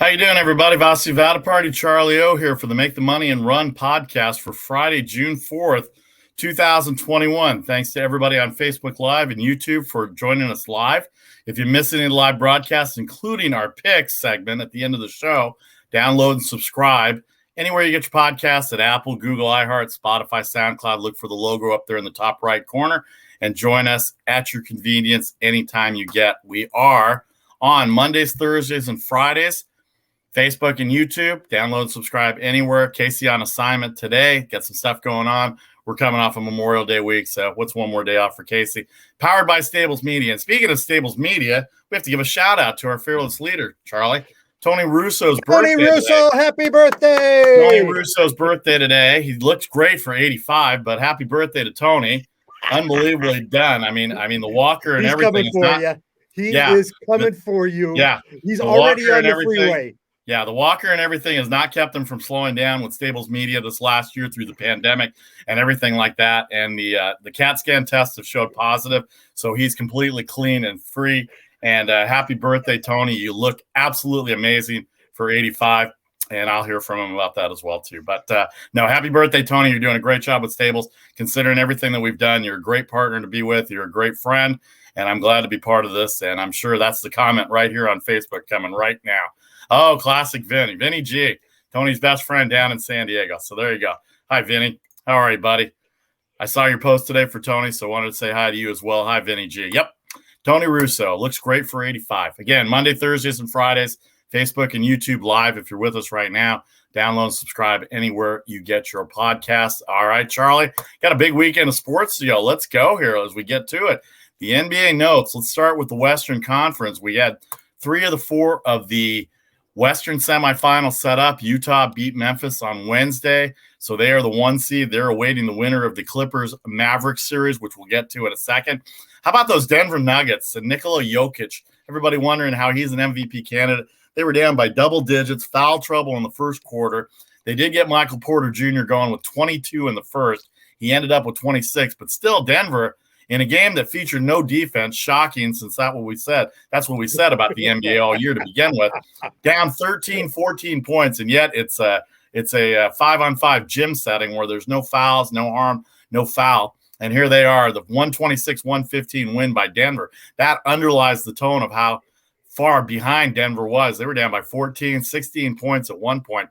How you doing, everybody? Vasu Vaddiparty, Charlie O here for the Make the Money and Run podcast for Friday, June 4th, 2021. Thanks to everybody on Facebook Live and YouTube for joining us live. If you miss any of the live broadcasts, including our picks segment at the end of the show, download and subscribe anywhere you get your podcasts at Apple, Google, iHeart, Spotify, SoundCloud. Look for the logo up there in the top right corner and join us at your convenience anytime you get. We are on Mondays, Thursdays, and Fridays. Facebook and YouTube, download and subscribe anywhere. Casey on assignment today. Got some stuff going on. We're coming off of Memorial Day week, so what's one more day off for Casey? Powered by Stables Media. And speaking of Stables Media, we have to give a shout out to our fearless leader, Charlie. Tony Russo's birthday. Tony Russo, today. Happy birthday! Tony Russo's birthday today. He looks great for 85, but happy birthday to Tony. Unbelievably done. I mean, the walker and everything. He's coming for you. He is coming for you. Yeah. He's already on the freeway. Yeah, the walker and everything has not kept him from slowing down with Stables Media this last year through the pandemic and everything like that. And the CAT scan tests have showed positive, so he's completely clean and free. And happy birthday, Tony. You look absolutely amazing for 85, and I'll hear from him about that as well, too. But no, happy birthday, Tony. You're doing a great job with Stables, considering everything that we've done. You're a great partner to be with. You're a great friend, and I'm glad to be part of this. And I'm sure that's the comment right here on Facebook coming right now. Oh, classic Vinny. Vinny G, Tony's best friend down in San Diego. So there you go. Hi, Vinny. How are you, buddy? I saw your post today for Tony, so I wanted to say hi to you as well. Hi, Vinny G. Yep. Tony Russo looks great for 85. Again, Monday, Thursdays, and Fridays, Facebook and YouTube Live. If you're with us right now, download and subscribe anywhere you get your podcasts. All right, Charlie, got a big weekend of sports. So, let's go here as we get to it. The NBA notes. Let's start with the Western Conference. We had 3 of the 4 of the Western semifinals set up. Utah beat Memphis on Wednesday, so they are the 1 seed. They're awaiting the winner of the Clippers Mavericks series, which we'll get to in a second. How about those Denver Nuggets and Nikola Jokic? Everybody wondering how he's an MVP candidate. They were down by double digits, foul trouble in the first quarter. They did get Michael Porter Jr. going with 22 in the first. He ended up with 26, but still Denver, in a game that featured no defense, shocking since that's what we said. That's what we said about the NBA all year to begin with. Down 13, 14 points, and yet it's a 5-on-5 gym setting where there's no fouls, no harm, no foul. And here they are, the 126-115 win by Denver. That underlies the tone of how far behind Denver was. They were down by 14, 16 points at one point.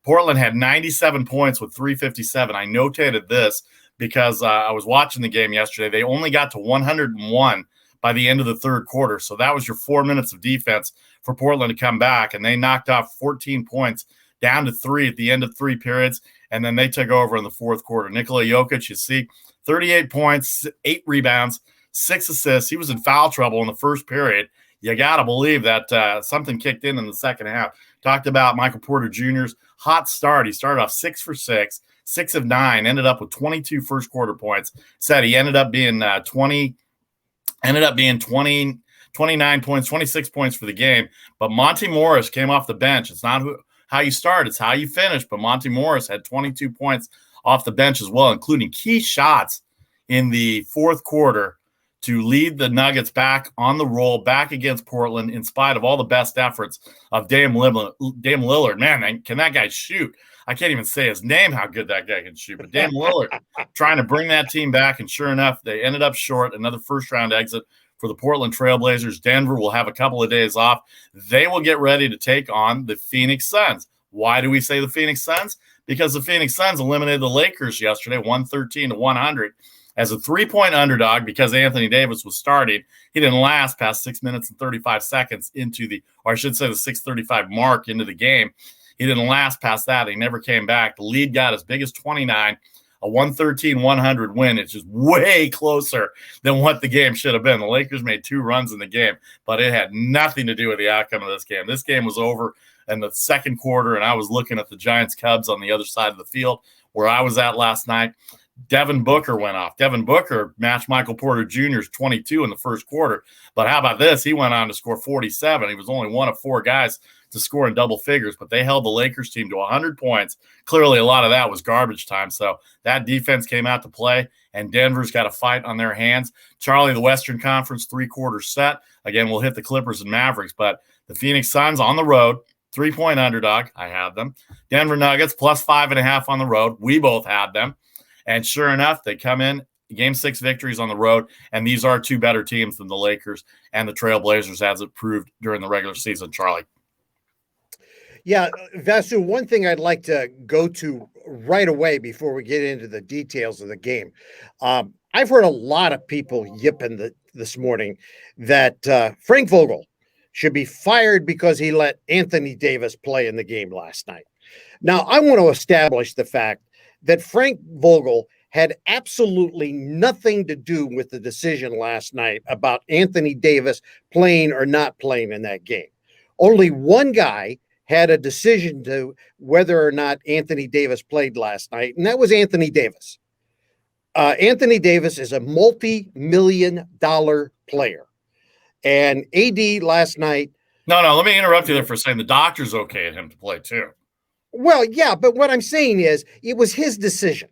Portland had 97 points with 357. I notated this because I was watching the game yesterday. They only got to 101 by the end of the third quarter. So that was your 4 minutes of defense for Portland to come back. And they knocked off 14 points down to 3 at the end of 3 periods. And then they took over in the fourth quarter. Nikola Jokic, you see, 38 points, 8 rebounds, 6 assists. He was in foul trouble in the first period. You got to believe that something kicked in the second half. Talked about Michael Porter Jr.'s hot start. He started off 6 for 6. 6 of 9, ended up with 22 first quarter points. Said he ended up being 29 points, 26 points for the game. But Monty Morris came off the bench. It's not how you start, it's how you finish. But Monty Morris had 22 points off the bench as well, including key shots in the fourth quarter to lead the Nuggets back on the roll, back against Portland, in spite of all the best efforts of Dame Lillard. Man, can that guy shoot? I can't even say his name, how good that guy can shoot. But Dame Lillard trying to bring that team back, and sure enough, they ended up short. Another first-round exit for the Portland Trailblazers. Denver will have a couple of days off. They will get ready to take on the Phoenix Suns. Why do we say the Phoenix Suns? Because the Phoenix Suns eliminated the Lakers yesterday, 113-100. As a 3-point underdog, because Anthony Davis was starting. He didn't last past 6 minutes and 35 seconds into the 6:35 mark into the game. He didn't last past that. He never came back. The lead got as big as 29, a 113-100 win. It's just way closer than what the game should have been. The Lakers made 2 runs in the game, but it had nothing to do with the outcome of this game. This game was over in the second quarter, and I was looking at the Giants-Cubs on the other side of the field where I was at last night. Devin Booker went off. Devin Booker matched Michael Porter Jr.'s 22 in the first quarter. But how about this? He went on to score 47. He was only one of 4 guys to score in double figures, but they held the Lakers team to 100 points. Clearly, a lot of that was garbage time. So that defense came out to play, and Denver's got a fight on their hands. Charlie, the Western Conference 3-quarter set. Again, we'll hit the Clippers and Mavericks, but the Phoenix Suns on the road 3-point underdog. I have them. Denver Nuggets plus 5.5 on the road. We both had them. And sure enough, they come in Game 6 victories on the road. And these are two better teams than the Lakers and the Trailblazers, as it proved during the regular season, Charlie. Yeah, Vasu, one thing I'd like to go to right away before we get into the details of the game. I've heard a lot of people yipping this morning that Frank Vogel should be fired because he let Anthony Davis play in the game last night. Now, I want to establish the fact that Frank Vogel had absolutely nothing to do with the decision last night about Anthony Davis playing or not playing in that game. Only one guy had a decision to whether or not Anthony Davis played last night, and that was Anthony Davis. Anthony Davis is a multi-million-dollar player. And AD last night. No, let me interrupt you there for a second. The doctor's okayed him to play too. Well, yeah, but what I'm saying is it was his decision.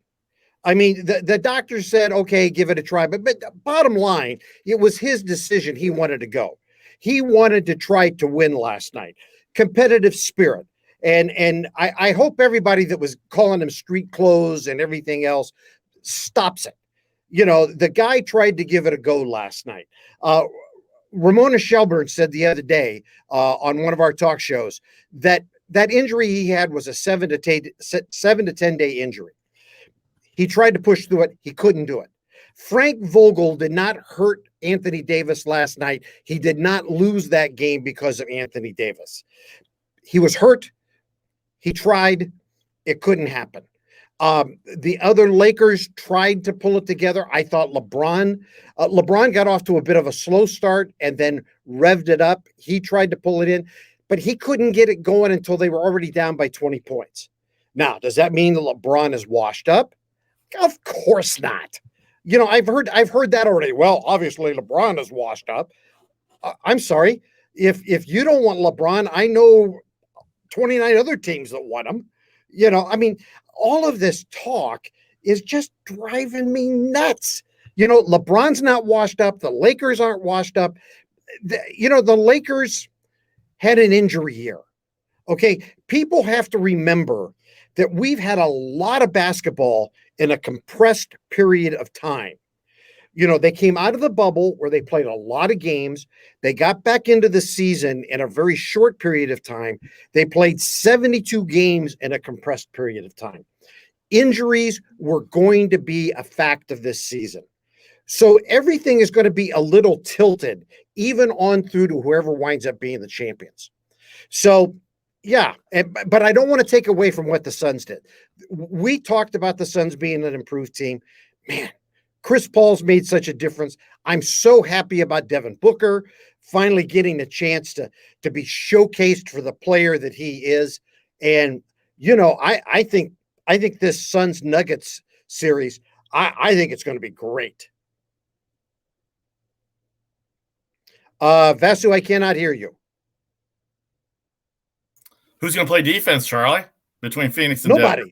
I mean, the doctor said, okay, give it a try. But bottom line, it was his decision. He wanted to go. He wanted to try to win last night. Competitive spirit. And I hope everybody that was calling him street clothes and everything else stops it. You know, the guy tried to give it a go last night. Ramona Shelburne said the other day on one of our talk shows that injury he had was a 7 to 10 day injury. He tried to push through it. He couldn't do it. Frank Vogel did not hurt Anthony Davis last night. He did not lose that game because of Anthony Davis. He was hurt. He tried. It couldn't happen. The other Lakers tried to pull it together. I thought LeBron got off to a bit of a slow start and then revved it up. He tried to pull it in, but he couldn't get it going until they were already down by 20 points. Now, does that mean that LeBron is washed up? Of course not. You know, I've heard that already. Well, obviously LeBron is washed up. I'm sorry. If you don't want LeBron, I know 29 other teams that want him. You know, I mean, all of this talk is just driving me nuts. You know, LeBron's not washed up. The Lakers aren't washed up. The Lakers had an injury year. Okay. People have to remember that we've had a lot of basketball in a compressed period of time. You know, they came out of the bubble where they played a lot of games. They got back into the season in a very short period of time. They played 72 games in a compressed period of time. Injuries were going to be a fact of this season. So everything is going to be a little tilted, even on through to whoever winds up being the champions. So, yeah, but I don't want to take away from what the Suns did. We talked about the Suns being an improved team. Man, Chris Paul's made such a difference. I'm so happy about Devin Booker finally getting a chance to be showcased for the player that he is. And, you know, I think this Suns Nuggets series, I think it's going to be great. Vasu, I cannot hear you. Who's going to play defense, Charlie, between Phoenix and Denver?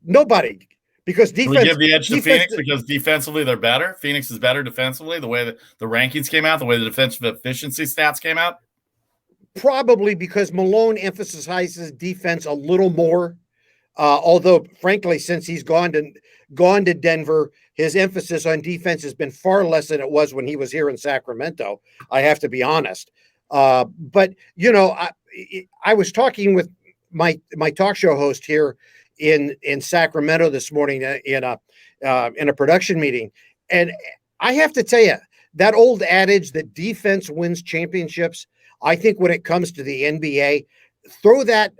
Nobody. Because defense. We give the edge to Phoenix because defensively they're better. Phoenix is better defensively, the way that the rankings came out, the way the defensive efficiency stats came out. Probably because Malone emphasizes defense a little more. Although, frankly, since he's gone to Denver, his emphasis on defense has been far less than it was when he was here in Sacramento. I have to be honest. But you know, I was talking with my talk show host here in Sacramento this morning in a production meeting, and I have to tell you that old adage that defense wins championships. I think when it comes to the NBA, throw that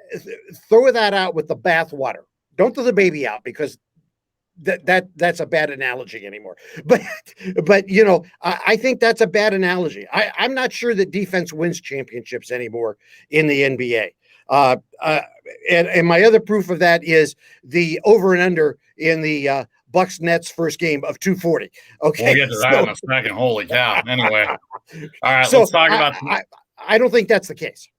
out with the bathwater. Don't throw the baby out because that's a bad analogy anymore. But you know, I think that's a bad analogy. I'm not sure that defense wins championships anymore in the NBA. And my other proof of that is the over and under in the Bucks Nets first game of 240. Okay, we'll get to that in a second. Holy cow! Anyway, all right, so let's talk about. I don't think that's the case.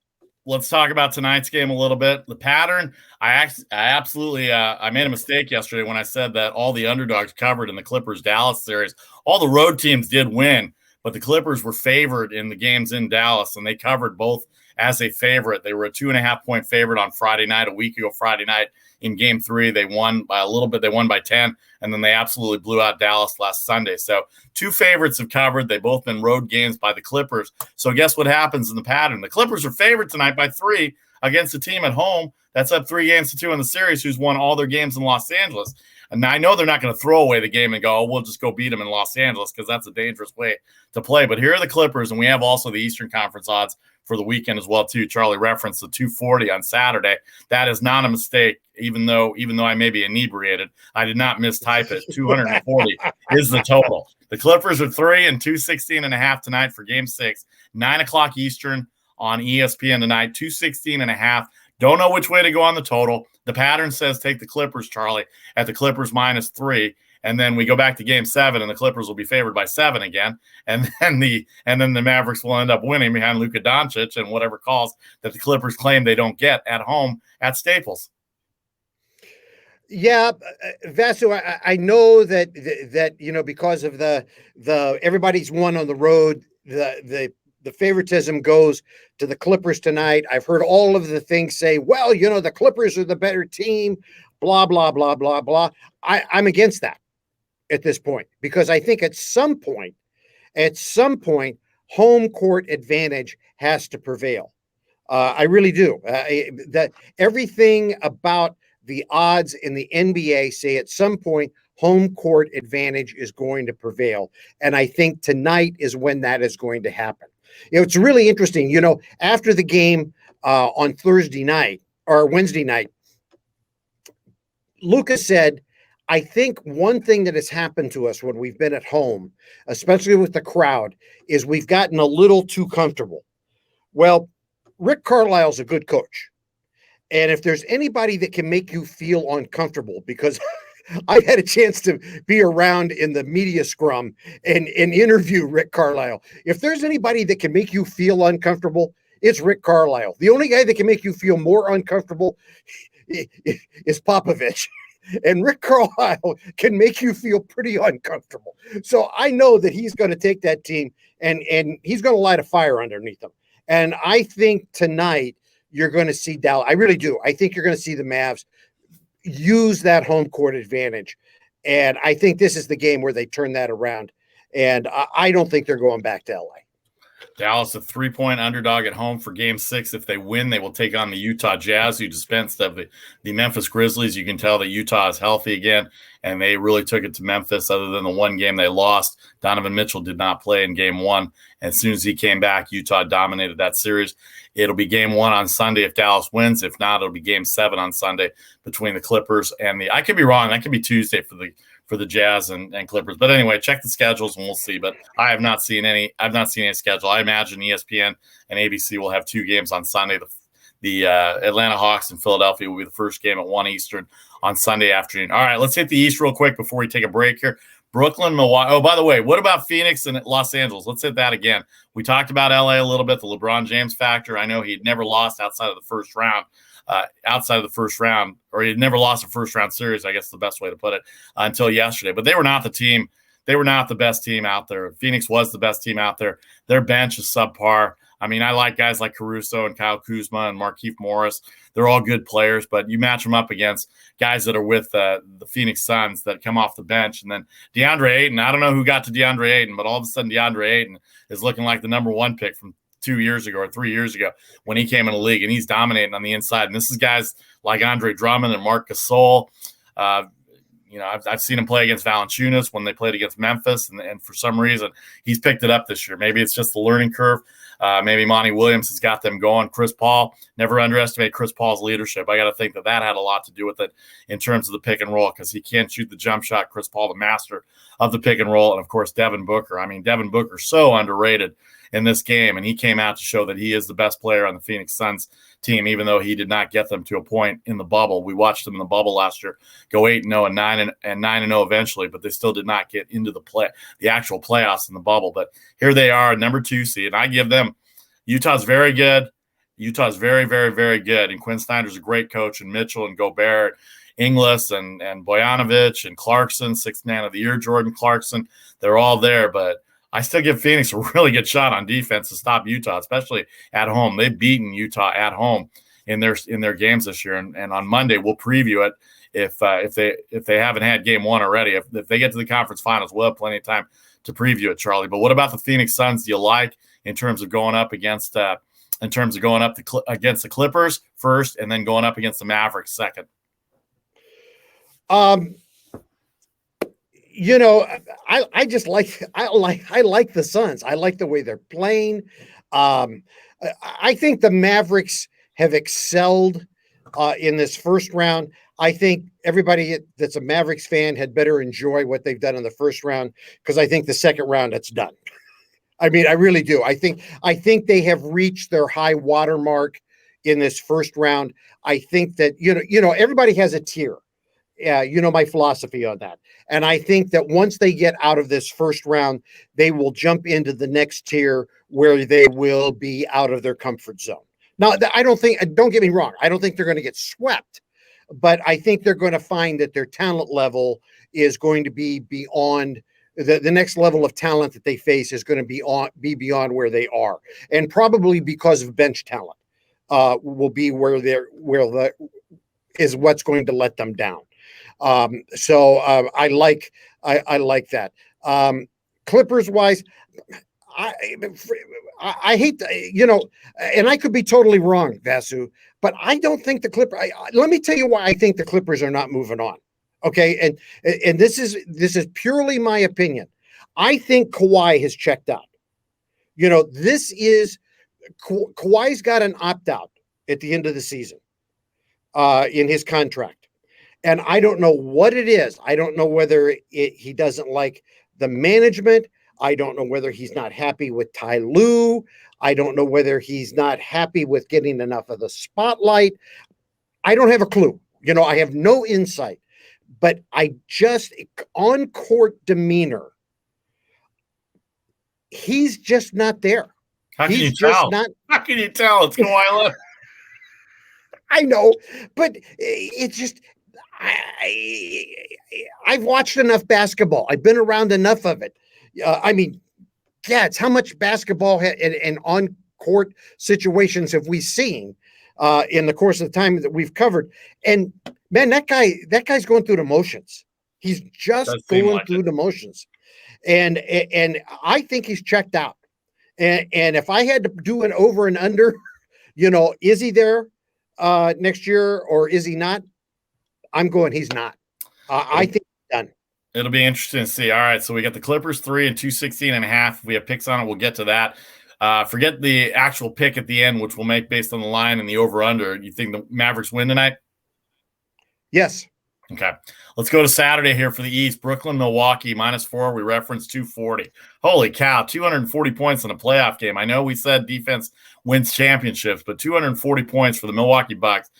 Let's talk about tonight's game a little bit. The pattern, I absolutely I made a mistake yesterday when I said that all the underdogs covered in the Clippers-Dallas series. All the road teams did win, but the Clippers were favored in the games in Dallas, and they covered both as a favorite. They were a 2.5-point favorite on Friday night, a week ago Friday night. In game 3, they won by a little bit. They won by 10, and then they absolutely blew out Dallas last Sunday. So 2 favorites have covered. They've both been road games by the Clippers. So guess what happens in the pattern? The Clippers are favored tonight by 3 against a team at home that's up 3-2 in the series, who's won all their games in Los Angeles. And I know they're not going to throw away the game and go, oh, we'll just go beat them in Los Angeles, because that's a dangerous way to play. But here are the Clippers, and we have also the Eastern Conference odds for the weekend as well, too. Charlie referenced the 240 on Saturday. That is not a mistake, even though I may be inebriated. I did not mistype it. 240 is the total. The Clippers are 3 and 216.5 tonight for Game 6, 9 o'clock Eastern on ESPN tonight, 216.5. Don't know which way to go on the total. The pattern says take the Clippers, Charlie, at the Clippers -3. And then we go back to Game 7, and the Clippers will be favored by 7 again. And then the Mavericks will end up winning behind Luka Doncic and whatever calls that the Clippers claim they don't get at home at Staples. Yeah, Vasu, I know that because of the everybody's won on the road, the favoritism goes to the Clippers tonight. I've heard all of the things say, well, the Clippers are the better team, blah, blah, blah, blah, blah. I'm against that at this point, because I think at some point, home court advantage has to prevail. I really do. That everything about the odds in the NBA say at some point home court advantage is going to prevail. And I think tonight is when that is going to happen. It's really interesting. After the game on Thursday night or Wednesday night, Lucas said, I think one thing that has happened to us when we've been at home, especially with the crowd, is we've gotten a little too comfortable. Well, Rick Carlisle's a good coach. And if there's anybody that can make you feel uncomfortable, because I've had a chance to be around in the media scrum and interview Rick Carlisle. If there's anybody that can make you feel uncomfortable, it's Rick Carlisle. The only guy that can make you feel more uncomfortable is Popovich. And Rick Carlisle can make you feel pretty uncomfortable. So I know that he's going to take that team and he's going to light a fire underneath them. And I think tonight you're going to see Dallas. I really do. I think you're going to see the Mavs use that home court advantage. And I think this is the game where they turn that around. And I don't think they're going back to LA. Dallas, a 3-point underdog at home for Game 6. If they win, they will take on the Utah Jazz, who dispensed of the Memphis Grizzlies. You can tell that Utah is healthy again, and they really took it to Memphis. Other than the one game they lost, Donovan Mitchell did not play in Game 1. As soon as he came back, Utah dominated that series. It'll be Game 1 on Sunday if Dallas wins. If not, it'll be Game 7 on Sunday between the Clippers and I could be wrong. That could be Tuesday for the Jazz and Clippers. But anyway, check the schedules and we'll see. But I've not seen any schedule. I imagine ESPN and ABC will have 2 games on Sunday. The Atlanta Hawks and Philadelphia will be the first game at 1 Eastern on Sunday afternoon. All right, let's hit the East real quick before we take a break here. Brooklyn, Milwaukee. Oh, by the way, what about Phoenix and Los Angeles? Let's hit that again. We talked about LA a little bit, the LeBron James factor. I know he'd never lost outside of the first round. Or he'd never lost a first-round series, I guess the best way to put it, until yesterday. But they were not the team. They were not the best team out there. Phoenix was the best team out there. Their bench is subpar. I mean, I like guys like Caruso and Kyle Kuzma and Markieff Morris. They're all good players, but you match them up against guys that are with the Phoenix Suns that come off the bench. And then DeAndre Ayton, I don't know who got to DeAndre Ayton, but all of a sudden DeAndre Ayton is looking like the number 1 pick from 2 years ago or 3 years ago when he came in the league, and he's dominating on the inside. And this is guys like Andre Drummond and Marc Gasol. I've seen him play against Valanciunas when they played against Memphis, and for some reason he's picked it up this year. Maybe it's just the learning curve. Maybe Monty Williams has got them going. Chris Paul, never underestimate Chris Paul's leadership. I got to think that had a lot to do with it in terms of the pick and roll, because he can't shoot the jump shot. Chris Paul, the master of the pick and roll, and of course Devin Booker. I mean, Devin Booker so underrated in this game, and he came out to show that he is the best player on the Phoenix Suns team, even though he did not get them to a point in the bubble. We watched them in the bubble last year go 8-0 and 9-0 eventually, but they still did not get into the actual playoffs in the bubble. But here they are, number 2 seed, and I give them. Utah's very good. Utah's very, very, very good, and Quinn Snyder's a great coach, and Mitchell and Gobert, Ingles and Bojanovic and Clarkson, 6th man of the year, Jordan Clarkson, they're all there, but I still give Phoenix a really good shot on defense to stop Utah, especially at home. They've beaten Utah at home in their games this year, and on Monday we'll preview it if they haven't had game one already. If they get to the conference finals, we'll have plenty of time to preview it, Charlie. But what about the Phoenix Suns? Do you like in terms of going up against against the Clippers first, and then going up against the Mavericks second? You know, I like the Suns. I like the way they're playing. I think the Mavericks have excelled in this first round. I think everybody that's a Mavericks fan had better enjoy what they've done in the first round, because I think the second round it's done. I mean, I really do. I think they have reached their high watermark in this first round. I think that everybody has a tier. Yeah, you know my philosophy on that. And I think that once they get out of this first round, they will jump into the next tier where they will be out of their comfort zone. Now, don't get me wrong, I don't think they're going to get swept, but I think they're going to find that their talent level is going to be beyond the next level of talent that they face is going to be beyond where they are. And probably because of bench talent will be is what's going to let them down. So I like that. Clippers wise, I hate, and I could be totally wrong, Vasu, but I don't think the Clippers. Let me tell you why I think the Clippers are not moving on. Okay, and this is purely my opinion. I think Kawhi has checked out. Kawhi's got an opt out at the end of the season in his contract. And I don't know what it is. I don't know whether he doesn't like the management. I don't know whether he's not happy with Ty Lue. I don't know whether he's not happy with getting enough of the spotlight. I don't have a clue. I have no insight. But on court demeanor, he's just not there. How can you tell? How can you tell? It's Kawhi Leonard. I know, but it's just. I've watched enough basketball. I've been around enough of it. It's how much basketball and on-court situations have we seen in the course of the time that we've covered. And man, that guy's going through the motions. He's just going through the motions. And I think he's checked out. And if I had to do an over and under, is he there next year or is he not? I'm going, he's not. I think he's done. It'll be interesting to see. All right, so we got the Clippers 3 and 216.5. If we have picks on it, we'll get to that. Forget the actual pick at the end, which we'll make based on the line and the over-under. You think the Mavericks win tonight? Yes. Okay. Let's go to Saturday here for the East. Brooklyn, Milwaukee, -4. We referenced 240. Holy cow, 240 points in a playoff game. I know we said defense wins championships, but 240 points for the Milwaukee Bucks.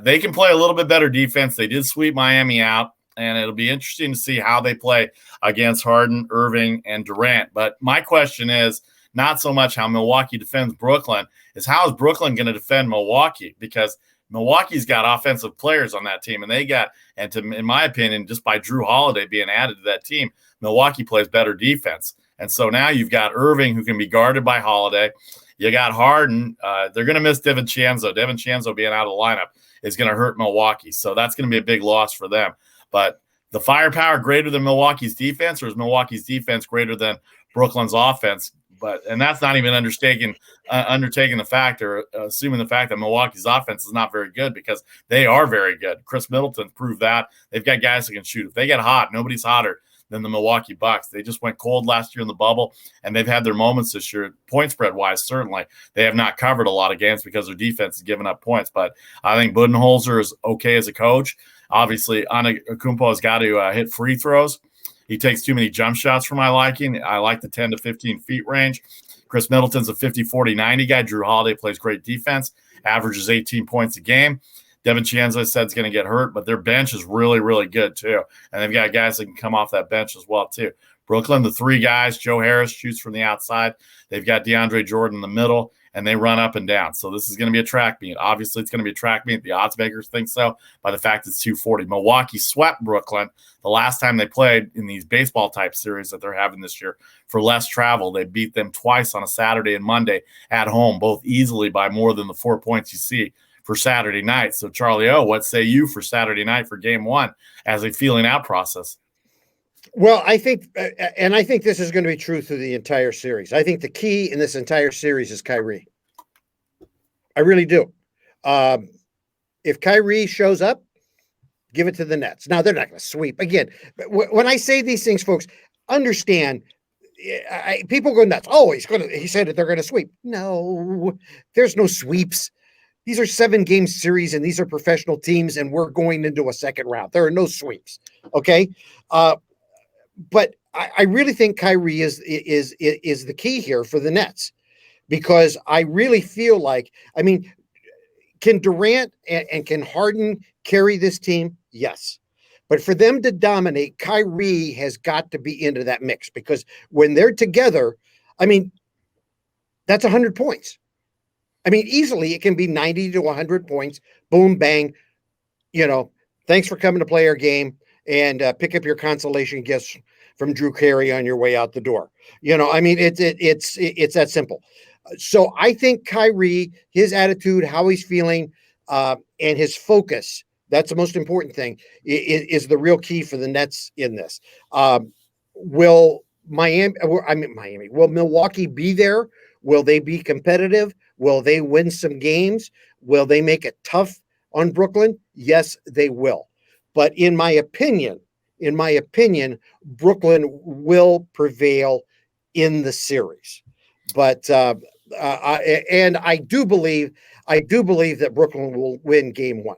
They can play a little bit better defense. They did sweep Miami out, and it'll be interesting to see how they play against Harden, Irving, and Durant. But my question is not so much how Milwaukee defends Brooklyn, is how is Brooklyn going to defend Milwaukee? Because Milwaukee's got offensive players on that team, and in my opinion, just by Drew Holiday being added to that team, Milwaukee plays better defense. And so now you've got Irving, who can be guarded by Holiday. You got Harden. They're going to miss Devin Chanzo. Devin Chanzo being out of the lineup is going to hurt Milwaukee. So that's going to be a big loss for them. But the firepower greater than Milwaukee's defense, or is Milwaukee's defense greater than Brooklyn's offense? And that's not even undertaking the fact or assuming the fact that Milwaukee's offense is not very good, because they are very good. Chris Middleton proved that. They've got guys that can shoot. If they get hot, nobody's hotter than the Milwaukee Bucks. They just went cold last year in the bubble, and they've had their moments this year. Point spread wise, certainly they have not covered a lot of games because their defense has given up points. But I think Budenholzer is okay as a coach. Obviously, Antetokounmpo has got to hit free throws. He takes too many jump shots for my liking. I like the 10 to 15 feet range. Chris Middleton's a 50, 40, 90 guy. Drew Holiday plays great defense, averages 18 points a game. Devin Chanzo said is going to get hurt, but their bench is really, really good too. And they've got guys that can come off that bench as well too. Brooklyn, the three guys, Joe Harris shoots from the outside. They've got DeAndre Jordan in the middle. and they run up and down. So this is going to be a track meet. Obviously, it's going to be a track meet. The odds makers think so by the fact it's 240. Milwaukee swept Brooklyn the last time they played in these baseball type series that they're having this year for less travel. They beat them twice on a Saturday and Monday at home, both easily by more than the 4 points you see for Saturday night. So Charlie O, what say you for Saturday night for game one as a feeling out process? Well, I think this is going to be true through the entire series. I think the key in this entire series is Kyrie. I really do. If Kyrie shows up, give it to the Nets. Now, they're not going to sweep. Again, when I say these things, folks, understand, people go nuts. Oh, he said that they're going to sweep. No, there's no sweeps. These are 7-game series, and these are professional teams, and we're going into a second round. There are no sweeps, okay? But I really think Kyrie is the key here for the Nets, because I really feel like, I mean, can Durant and can Harden carry this team? Yes. But for them to dominate, Kyrie has got to be into that mix, because when they're together, I mean, that's 100 points. I mean, easily it can be 90 to 100 points. Boom, bang. Thanks for coming to play our game, and pick up your consolation gifts from Drew Carey on your way out the door. I mean, it's that simple. So I think Kyrie, his attitude, how he's feeling, and his focus, that's the most important thing, is the real key for the Nets in this. Will Milwaukee be there? Will they be competitive? Will they win some games? Will they make it tough on Brooklyn? Yes, they will. But in my opinion, Brooklyn will prevail in the series. But I do believe that Brooklyn will win game one.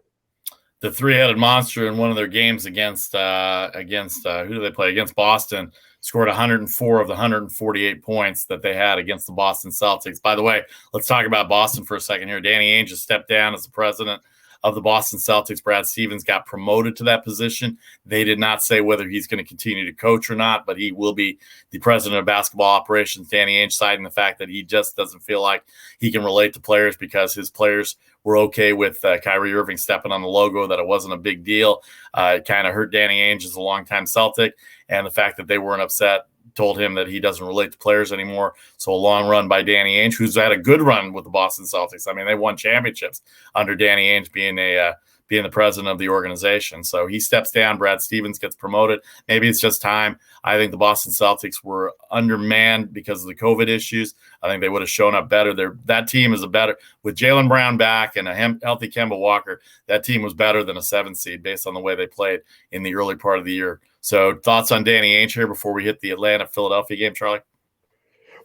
The three-headed monster in one of their games against who do they play? Against Boston, scored 104 of the 148 points that they had against the Boston Celtics. By the way, let's talk about Boston for a second here. Danny Ainge has stepped down as the president of the Boston Celtics. Brad Stevens got promoted to that position. They did not say whether he's going to continue to coach or not, but he will be the president of basketball operations. Danny Ainge citing the fact that he just doesn't feel like he can relate to players because his players were okay with Kyrie Irving stepping on the logo, that it wasn't a big deal. It kind of hurt Danny Ainge as a longtime Celtic, and the fact that they weren't upset told him that he doesn't relate to players anymore. So a long run by Danny Ainge, who's had a good run with the Boston Celtics. I mean, they won championships under Danny Ainge being the president of the organization. So he steps down. Brad Stevens gets promoted. Maybe it's just time. I think the Boston Celtics were undermanned because of the COVID issues. I think they would have shown up better. That team is with Jaylen Brown back and a healthy Kemba Walker, that team was better than a 7 seed based on the way they played in the early part of the year. So thoughts on Danny Ainge here before we hit the Atlanta-Philadelphia game, Charlie?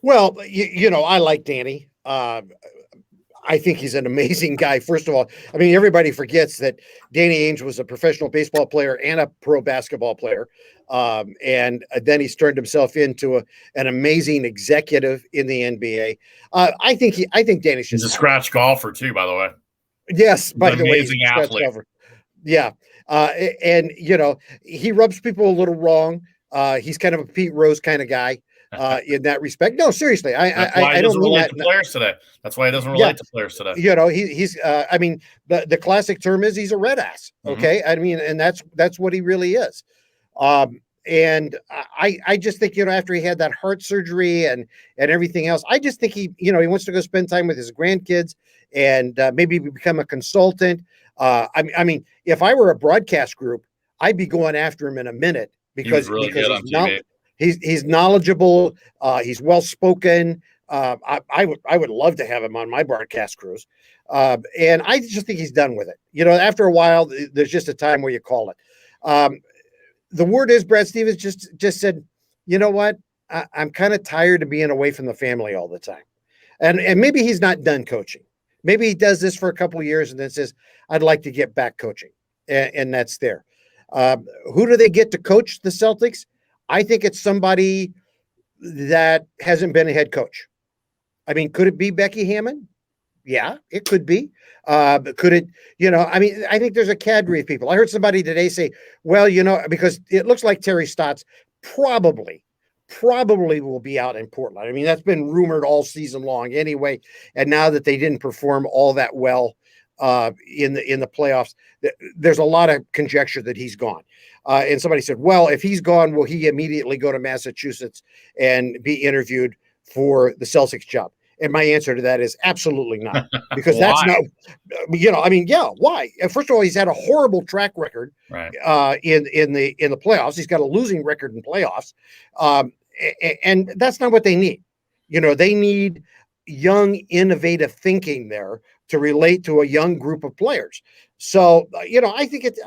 Well, I like Danny. I think he's an amazing guy. First of all, I mean, everybody forgets that Danny Ainge was a professional baseball player and a pro basketball player. And then he's turned himself into an amazing executive in the NBA. I think Danny's just a scratch golfer too, by the way. Yes. By the way, amazing athlete. Yeah. And he rubs people a little wrong. He's kind of a Pete Rose kind of guy. In that respect. No, seriously. I don't relate to players today. That's why he doesn't relate to players today. He's I mean, the classic term is he's a red ass. Okay. Mm-hmm. I mean, and that's what he really is. And I just think, after he had that heart surgery and everything else, I just think he wants to go spend time with his grandkids and maybe become a consultant. I mean, if I were a broadcast group, I'd be going after him in a minute because good on TV. He's knowledgeable. He's well spoken. I would love to have him on my broadcast crews. And I just think he's done with it. After a while, there's just a time where you call it. The word is Brad Stevens just said, you know what? I'm kind of tired of being away from the family all the time. And maybe he's not done coaching. Maybe he does this for a couple of years and then says, I'd like to get back coaching. And that's there. Who do they get to coach the Celtics? I think it's somebody that hasn't been a head coach. I mean, could it be Becky Hammond? Yeah, it could be. Could it, I mean, I think there's a cadre of people. I heard somebody today say, well, because it looks like Terry Stotts probably probably will be out in Portland. I mean, that's been rumored all season long anyway. And now that they didn't perform all that well in the playoffs, there's a lot of conjecture that he's gone. And somebody said, well, if he's gone, will he immediately go to Massachusetts and be interviewed for the Celtics job? And my answer to that is absolutely not, because that's not, why? First of all, he's had a horrible track record right. In the playoffs. He's got a losing record in playoffs. And that's not what they need. They need young, innovative thinking there to relate to a young group of players. So, I think it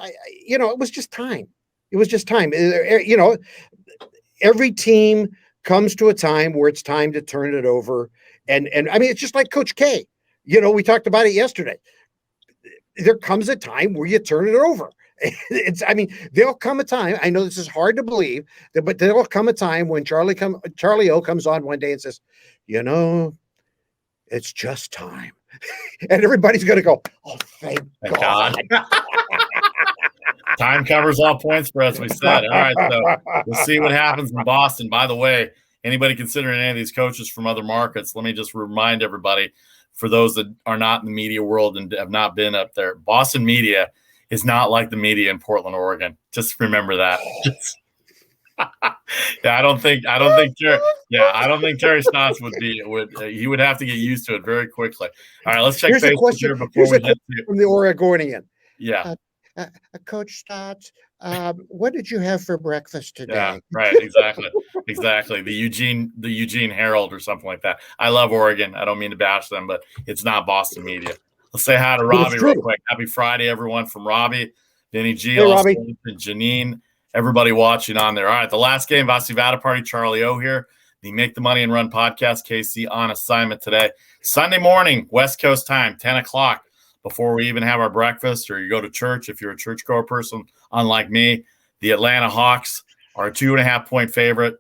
was just time. It was just time. Every team comes to a time where it's time to turn it over. And I mean, it's just like Coach K. We talked about it yesterday. There comes a time where you turn it over. There'll come a time. I know this is hard to believe, but there'll come a time when Charlie O comes on one day and says, it's just time. And everybody's going to go, oh, thank God. Time covers all points for us, we said. All right, so we'll see what happens in Boston. By the way, anybody considering any of these coaches from other markets, let me just remind everybody, for those that are not in the media world and have not been up there, Boston media is not like the media in Portland, Oregon. Just remember that. I don't think Terry Stotts would have to get used to it very quickly. All right, let's check Facebook here before we hit from the Oregonian. Yeah. Coach Stotts, what did you have for breakfast today? Yeah, right, exactly. The Eugene Herald or something like that. I love Oregon. I don't mean to bash them, but it's not Boston media. Let's say hi to Robbie real quick. Happy Friday, everyone, from Robbie, Vinny G, hey, Robbie. And Janine, everybody watching on there. All right, the last game, Vasu Vaddiparty, Charlie O here, the Make the Money and Run podcast. KC on assignment today. Sunday morning, West Coast time, 10 o'clock. Before we even have our breakfast or you go to church, if you're a churchgoer person, unlike me, the Atlanta Hawks are a 2.5-point favorite,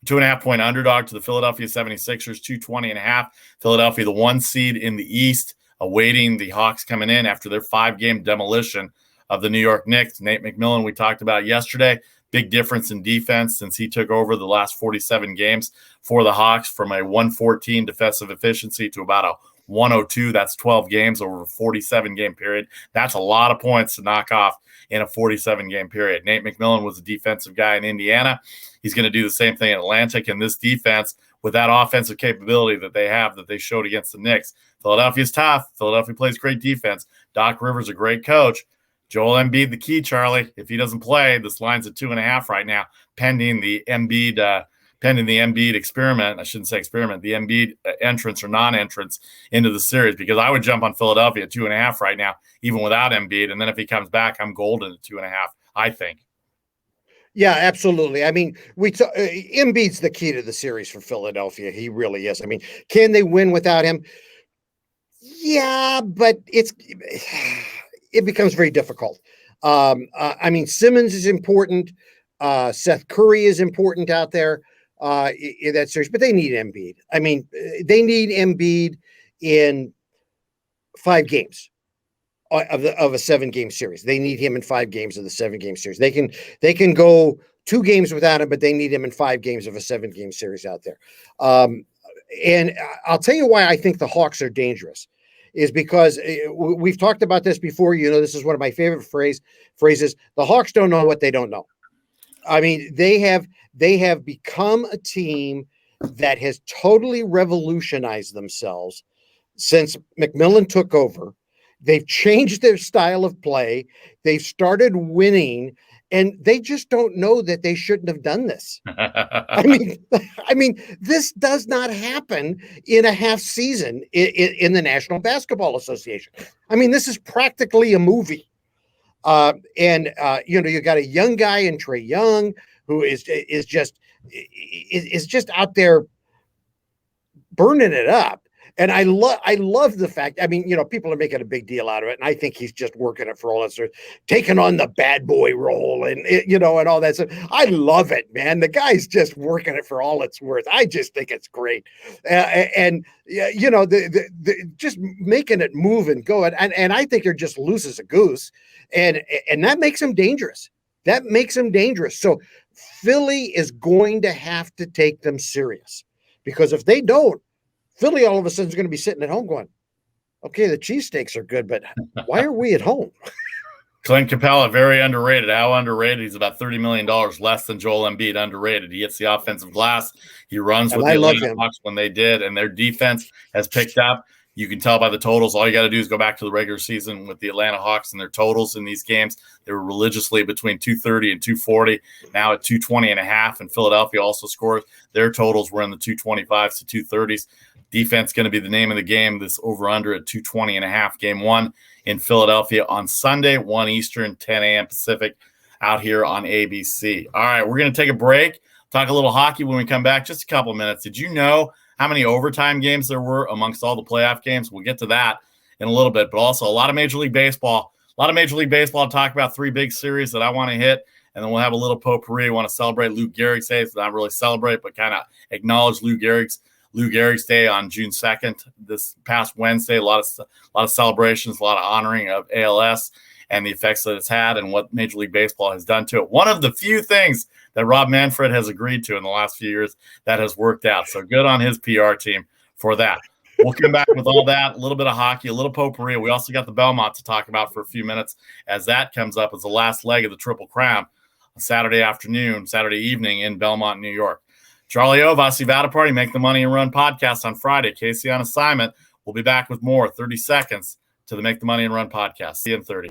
2.5-point underdog to the Philadelphia 76ers, 220.5. Philadelphia, the 1 seed in the East, awaiting the Hawks coming in after their 5-game demolition of the New York Knicks. Nate McMillan, we talked about yesterday, big difference in defense since he took over the last 47 games for the Hawks, from a 114 defensive efficiency to about a 102. That's 12 games over a 47-game period. That's a lot of points to knock off in a 47-game period. Nate McMillan was a defensive guy in Indiana. He's going to do the same thing in Atlantic. And this defense, with that offensive capability that they have, that they showed against the Knicks, Philadelphia's tough. Philadelphia plays great defense. Doc Rivers, a great coach. Joel Embiid, the key, Charlie. If he doesn't play, this line's at 2.5 right now, pending the Embiid experiment. I shouldn't say experiment, the Embiid entrance or non-entrance into the series, because I would jump on Philadelphia at 2.5 right now, even without Embiid. And then if he comes back, I'm golden at 2.5, I think. Yeah, absolutely. I mean, Embiid's the key to the series for Philadelphia. He really is. I mean, can they win without him? Yeah, but it becomes very difficult. I mean, Simmons is important. Seth Curry is important out there in that series, but they need Embiid. I mean, they need Embiid in 5 games of a 7-game series. They need him in 5 games of the 7-game series. They can go 2 games without him, but they need him in 5 games of a 7-game series out there. And I'll tell you why I think the Hawks are dangerous is because we've talked about this before. This is one of my favorite phrases. The Hawks don't know what they don't know. I mean, they have become a team that has totally revolutionized themselves since McMillan took over. They've changed their style of play. They've started winning, and they just don't know that they shouldn't have done this. I mean, this does not happen in a half season in the National Basketball Association. I mean, this is practically a movie. You got a young guy in Trae Young who is just out there burning it up. And I love the fact, I mean, people are making a big deal out of it. And I think he's just working it for all that stuff, taking on the bad boy role and all that stuff. I love it, man. The guy's just working it for all it's worth. I just think it's great. Just making it move and go. And I think they're just loose as a goose. And that makes him dangerous. So Philly is going to have to take them serious, because if they don't, Philly all of a sudden is going to be sitting at home going, okay, the cheesesteaks are good, but why are we at home? Clint Capella, very underrated. How underrated? He's about $30 million less than Joel Embiid. Underrated. He hits the offensive glass. He runs with the Atlanta Hawks when they did, and their defense has picked up. You can tell by the totals. All you got to do is go back to the regular season with the Atlanta Hawks and their totals in these games. They were religiously between 230 and 240, now at 220.5. And Philadelphia also scores. Their totals were in the 225s to 230s. Defense going to be the name of the game. This over-under at 220.5. Game one in Philadelphia on Sunday, 1 Eastern, 10 a.m. Pacific, out here on ABC. All right, we're going to take a break, talk a little hockey when we come back. Just a couple of minutes. Did you know how many overtime games there were amongst all the playoff games? We'll get to that in a little bit, but also a lot of Major League Baseball. A lot of Major League Baseball to talk about. 3 big series that I want to hit, and then we'll have a little potpourri. I want to celebrate Lou Gehrig's Day. So not really celebrate, but kind of acknowledge Lou Gehrig's Day on June 2nd. This past Wednesday, a lot of celebrations, a lot of honoring of ALS and the effects that it's had and what Major League Baseball has done to it. One of the few things that Rob Manfred has agreed to in the last few years that has worked out. So good on his PR team for that. We'll come back with all that, a little bit of hockey, a little potpourri. We also got the Belmont to talk about for a few minutes as that comes up as the last leg of the Triple Crown on Saturday evening in Belmont, New York. Charlie O, Vasu Vaddiparty, Make the Money and Run podcast on Friday. Casey on assignment. We'll be back with more. 30 seconds to the Make the Money and Run podcast. See you in 30.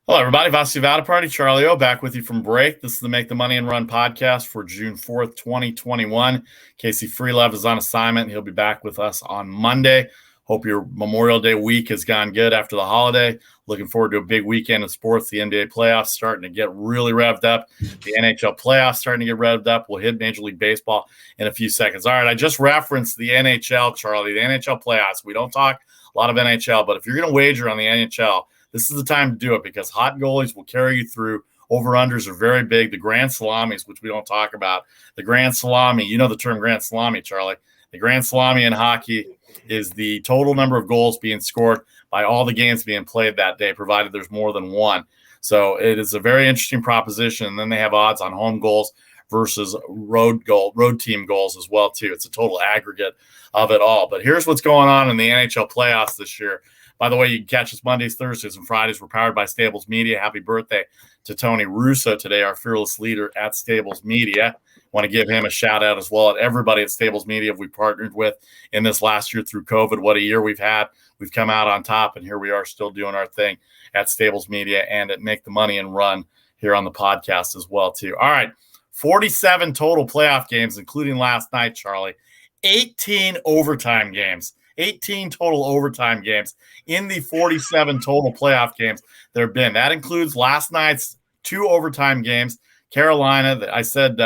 Hello, everybody. Vasu Vaddiparty, Charlie O, back with you from break. This is the Make the Money and Run podcast for June 4th, 2021. Casey Freelove is on assignment. He'll be back with us on Monday. Hope your Memorial Day week has gone good after the holiday. Looking forward to a big weekend of sports. The NBA playoffs starting to get really revved up. The NHL playoffs starting to get revved up. We'll hit Major League Baseball in a few seconds. All right, I just referenced the NHL, Charlie, the NHL playoffs. We don't talk a lot of NHL, but if you're going to wager on the NHL, this is the time to do it because hot goalies will carry you through. Over-unders are very big. The grand salamis, which we don't talk about. The grand salami, you know the term grand salami, Charlie. The grand salami in hockey is the total number of goals being scored by all the games being played that day, provided there's more than one. So it is a very interesting proposition. And then they have odds on home goals versus road team goals as well, too. It's a total aggregate of it all. But here's what's going on in the NHL playoffs this year. By the way, you can catch us Mondays, Thursdays, and Fridays. We're powered by Stables Media. Happy birthday to Tony Russo today, our fearless leader at Stables Media. Want to give him a shout out as well at everybody at Stables Media we partnered with in this last year through COVID. What a year we've had. We've come out on top, and here we are still doing our thing at Stables Media and at Make the Money and Run here on the podcast as well, too. All right, 47 total playoff games, including last night, Charlie. 18 overtime games. 18 total overtime games in the 47 total playoff games there have been. That includes last night's 2 overtime games. Carolina, I said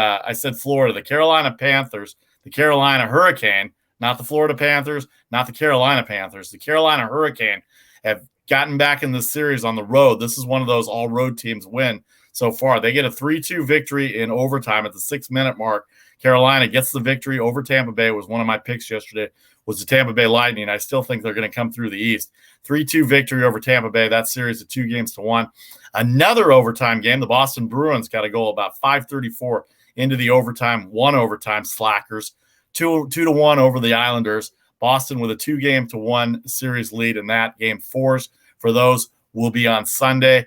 Florida, the Carolina Panthers, the Carolina Hurricane, not the Florida Panthers, not the Carolina Panthers. The Carolina Hurricane have gotten back in this series on the road. This is one of those all road teams win so far. They get a 3-2 victory in overtime at the 6-minute mark. Carolina gets the victory over Tampa Bay. It was one of my picks yesterday, was the Tampa Bay Lightning. I still think they're going to come through the East. 3-2 victory over Tampa Bay. That series of 2-1. Another overtime game. The Boston Bruins got a goal about 5:34 into the overtime. 1 overtime slackers. 2-1 over the Islanders. Boston with a 2-1 series lead in that. Game 4s for those will be on Sunday.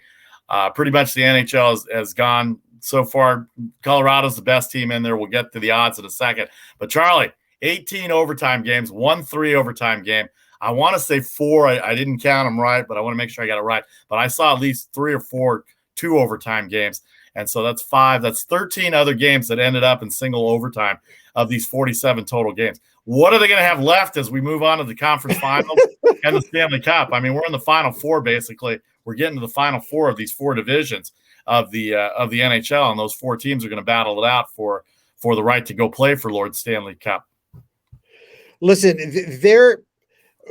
Pretty much the NHL has gone so far. Colorado's the best team in there. We'll get to the odds in a second. But Charlie, 18 overtime games, 1-3 overtime game. I want to say 4. I didn't count them right, but I want to make sure I got it right. But I saw at least 3 or 4 2 overtime games. And so that's 5. That's 13 other games that ended up in single overtime of these 47 total games. What are they going to have left as we move on to the conference finals and the Stanley Cup? I mean, we're in the final 4, basically. We're getting to the final 4 of these 4 divisions of the NHL, and those 4 teams are going to battle it out for for the right to go play for Lord Stanley Cup? Listen,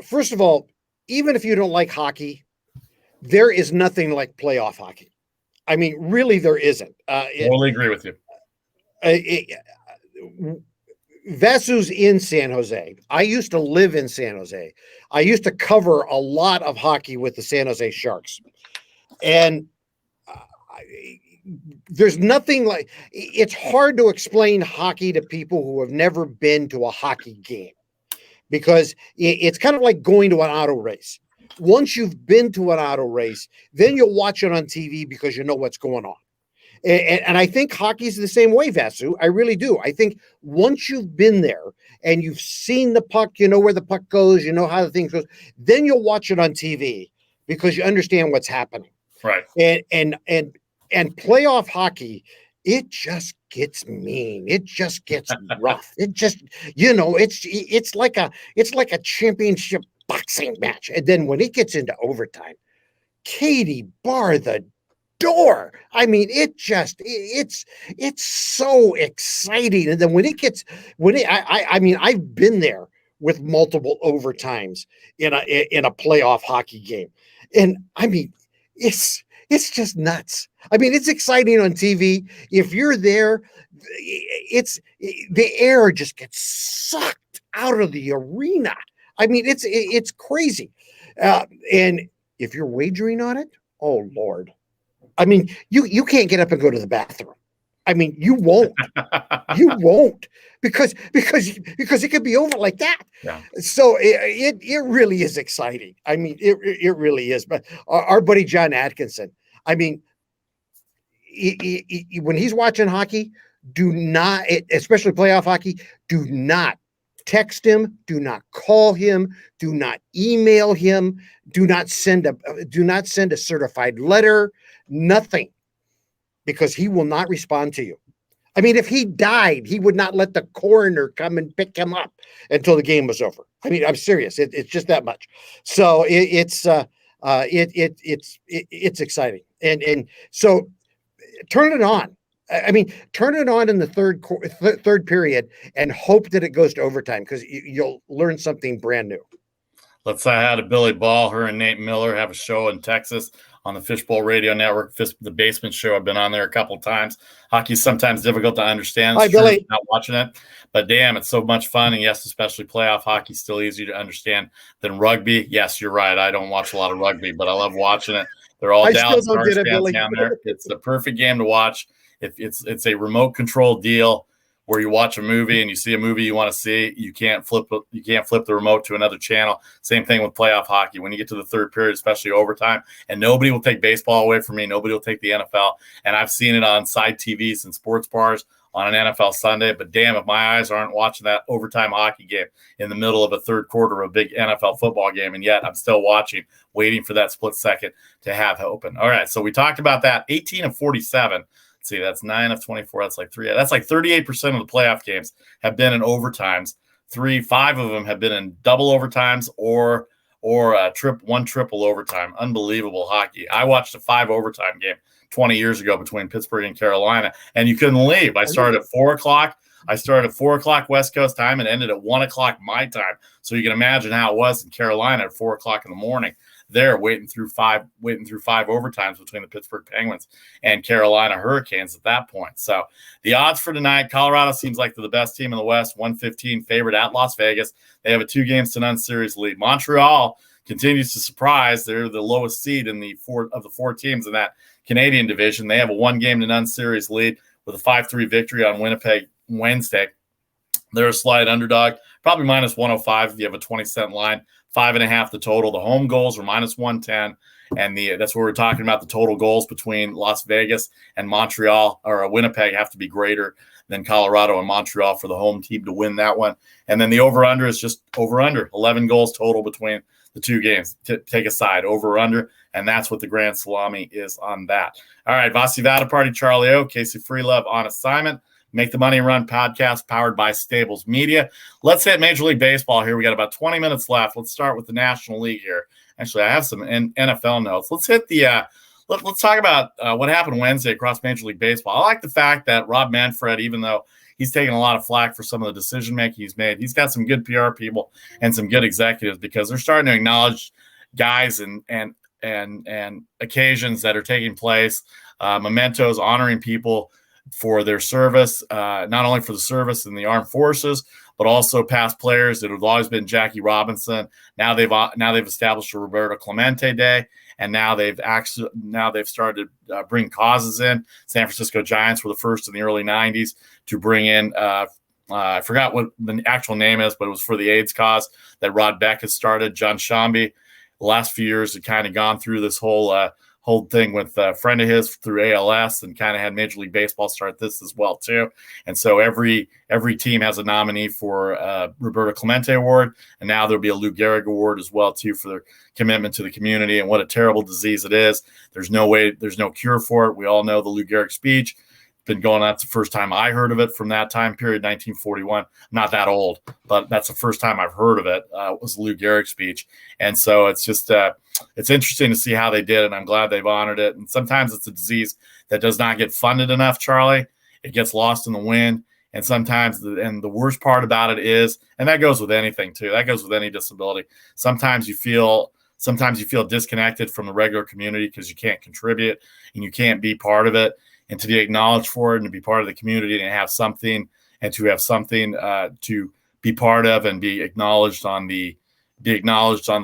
first of all, even if you don't like hockey, there is nothing like playoff hockey. I mean, really, there isn't. Totally agree with you. Vasu's in San Jose. I used to live in San Jose. I used to cover a lot of hockey with the San Jose Sharks. And there's nothing like, it's hard to explain hockey to people who have never been to a hockey game, because it's kind of like going to an auto race. Once you've been to an auto race, then you'll watch it on TV because you know what's going on. And I think hockey's the same way, Vasu. I really do. I think once you've been there and you've seen the puck, you know where the puck goes, you know how the thing goes, then you'll watch it on TV because you understand what's happening. Right. And playoff hockey, it just gets mean. It just gets rough. It just, it's like a championship boxing match. And then when it gets into overtime, Katie bar the door. I mean, it's so exciting. And then I've been there with multiple overtimes in a playoff hockey game. And I mean, it's just nuts. I mean, it's exciting on TV. If you're there, the air just gets sucked out of the arena. I mean, it's crazy. And if you're wagering on it, oh Lord. I mean, you can't get up and go to the bathroom. I mean, you won't. You won't because it could be over like that. Yeah. So it really is exciting. I mean, it really is. But our buddy John Atkinson, I mean, when he's watching hockey, do not, especially playoff hockey, do not text him, do not call him, do not email him, do not send a certified letter, nothing, because he will not respond to you. I mean, if he died, he would not let the coroner come and pick him up until the game was over. I mean, I'm serious. It's just that much. So it's exciting. And so turn it on. I mean, turn it on in the third period and hope that it goes to overtime, because you'll learn something brand new. Let's say hi to Billy Ball. Her and Nate Miller have a show in Texas on the Fishbowl Radio Network, the Basement Show. I've been on there a couple of times. Hockey's sometimes difficult to understand. Hi, Billy. Not watching it, but damn, it's so much fun. And yes, especially playoff hockey, still easier to understand than rugby. Yes, you're right. I don't watch a lot of rugby, but I love watching it. They're all Dallas Stars fans down there. It's the perfect game to watch. It's a remote control deal where you watch a movie and you see a movie you want to see. You can't flip the remote to another channel. Same thing with playoff hockey. When you get to the third period, especially overtime, and nobody will take baseball away from me. Nobody will take the NFL. And I've seen it on side TVs and sports bars on an NFL Sunday. But damn, if my eyes aren't watching that overtime hockey game in the middle of a third quarter of a big NFL football game, and yet I'm still watching, waiting for that split second to have open. All right, so we talked about that. 18 of 47. See, that's 9 of 24. That's like 3. That's like 38% of the playoff games have been in overtimes. 5 of them have been in double overtimes or one triple overtime. Unbelievable hockey. I watched a 5 overtime game 20 years ago between Pittsburgh and Carolina, and you couldn't leave. I started at 4 o'clock. I started at 4 o'clock West Coast time and ended at 1 o'clock my time. So you can imagine how it was in Carolina at 4 o'clock in the morning. They're waiting through five overtimes between the Pittsburgh Penguins and Carolina Hurricanes at that point. So the odds for tonight, Colorado seems like they're the best team in the West, 115 favorite at Las Vegas. They have a 2-0 series lead. Montreal continues to surprise. They're the lowest seed in the four teams in that Canadian division. They have a 1-0 series lead with a 5-3 victory on Winnipeg Wednesday. They're a slight underdog, probably minus 105 if you have a 20-cent line. 5.5 the total. The home goals are minus 110, and that's where we're talking about. The total goals between Las Vegas and Montreal or Winnipeg have to be greater than Colorado and Montreal for the home team to win that one. And then the over/under is just over/under 11 goals total between the two games. Take a side, over/under, and that's what the grand salami is on that. All right, Vasu Vaddiparty, Charlie O, Casey Freelove on assignment. Make the Money Run podcast powered by Stables Media. Let's hit Major League Baseball here. We got about 20 minutes left. Let's start with the National League here. Actually, I have some NFL notes. Let's hit let's talk about what happened Wednesday across Major League Baseball. I like the fact that Rob Manfred, even though he's taken a lot of flack for some of the decision making he's made. He's got some good PR people and some good executives because they're starting to acknowledge guys and occasions that are taking place, mementos, honoring people for their service, not only for the service in the armed forces, but also past players. It have always been Jackie Robinson. Now they've established a Roberto Clemente Day, and now they've started bringing causes in. San Francisco Giants were the first in the early '90s to bring in. I forgot what the actual name is, but it was for the AIDS cause that Rod Beck has started. John Shambi, the last few years, had kind of gone through this whole thing with a friend of his through ALS, and kind of had Major League Baseball start this as well too. And so every team has a nominee for Roberto Clemente Award, and now there'll be a Lou Gehrig Award as well too for their commitment to the community. And what a terrible disease it is. There's no cure for it. We all know the Lou Gehrig speech. Been going on. That's the first time I heard of it from that time period, 1941. I'm not that old, but that's the first time I've heard of it. Was Lou Gehrig's speech. And so it's just it's interesting to see how they did it. And I'm glad they've honored it. And sometimes it's a disease that does not get funded enough, Charlie. It gets lost in the wind. And sometimes, the worst part about it is, and that goes with anything too. That goes with any disability. Sometimes you feel disconnected from the regular community because you can't contribute and you can't be part of it. And to be acknowledged for it and to be part of the community and have something to be part of and be acknowledged on the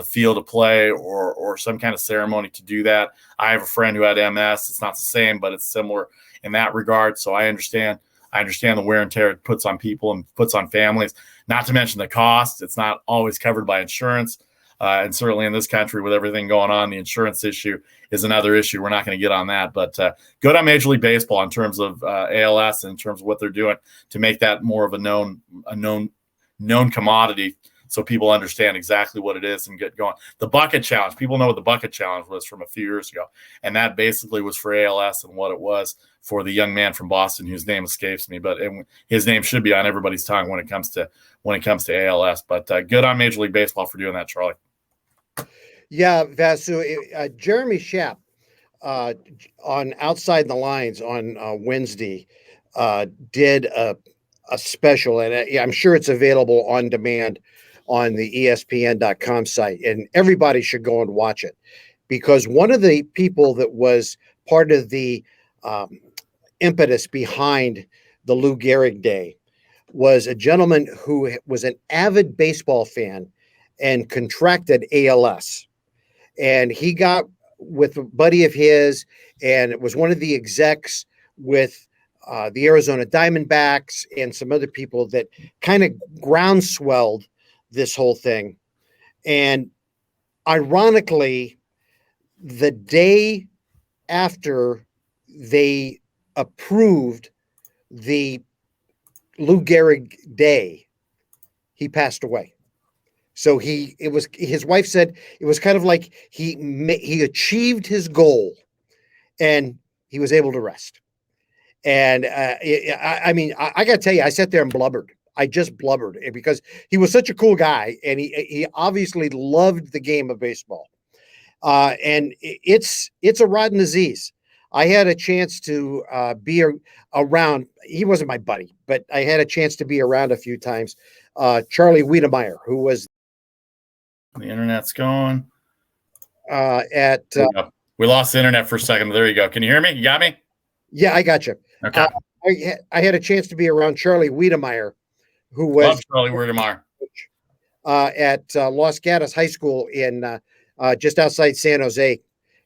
field of play or some kind of ceremony to do that. I have a friend who had MS. It's not the same, but it's similar in that regard. So I understand the wear and tear it puts on people and puts on families, not to mention the cost. It's not always covered by insurance. And certainly in this country with everything going on, the insurance issue is another issue. We're not going to get on that, but good on Major League Baseball in terms of ALS and in terms of what they're doing to make that more of a known commodity, so people understand exactly what it is and get going. The bucket challenge, people know what the bucket challenge was from a few years ago, and that basically was for ALS and what it was for the young man from Boston whose name escapes me, but his name should be on everybody's tongue when it comes to ALS. But good on Major League Baseball for doing that, Charlie. Yeah, Vasu, Jeremy Schaap on Outside the Lines on Wednesday did a special, and I'm sure it's available on demand on the ESPN.com site, and everybody should go and watch it, because one of the people that was part of the impetus behind the Lou Gehrig Day was a gentleman who was an avid baseball fan and contracted ALS. And he got with a buddy of his, and it was one of the execs with the Arizona Diamondbacks and some other people that kind of groundswelled this whole thing. And ironically, the day after they approved the Lou Gehrig Day, he passed away. So his wife said it was kind of like he achieved his goal and he was able to rest. And I mean, I got to tell you, I sat there and blubbered. I just blubbered because he was such a cool guy, and he obviously loved the game of baseball. And it's a rotten disease. I had a chance to be around. He wasn't my buddy, but I had a chance to be around a few times. Charlie Wiedemeyer, who was the internet's going. We lost the internet for a second. There you go. Can you hear me? You got me? Yeah, I got you. Okay. I had a chance to be around Charlie Wiedemeyer, who was Charlie Wiedemeyer at Los Gatos High School in just outside San Jose.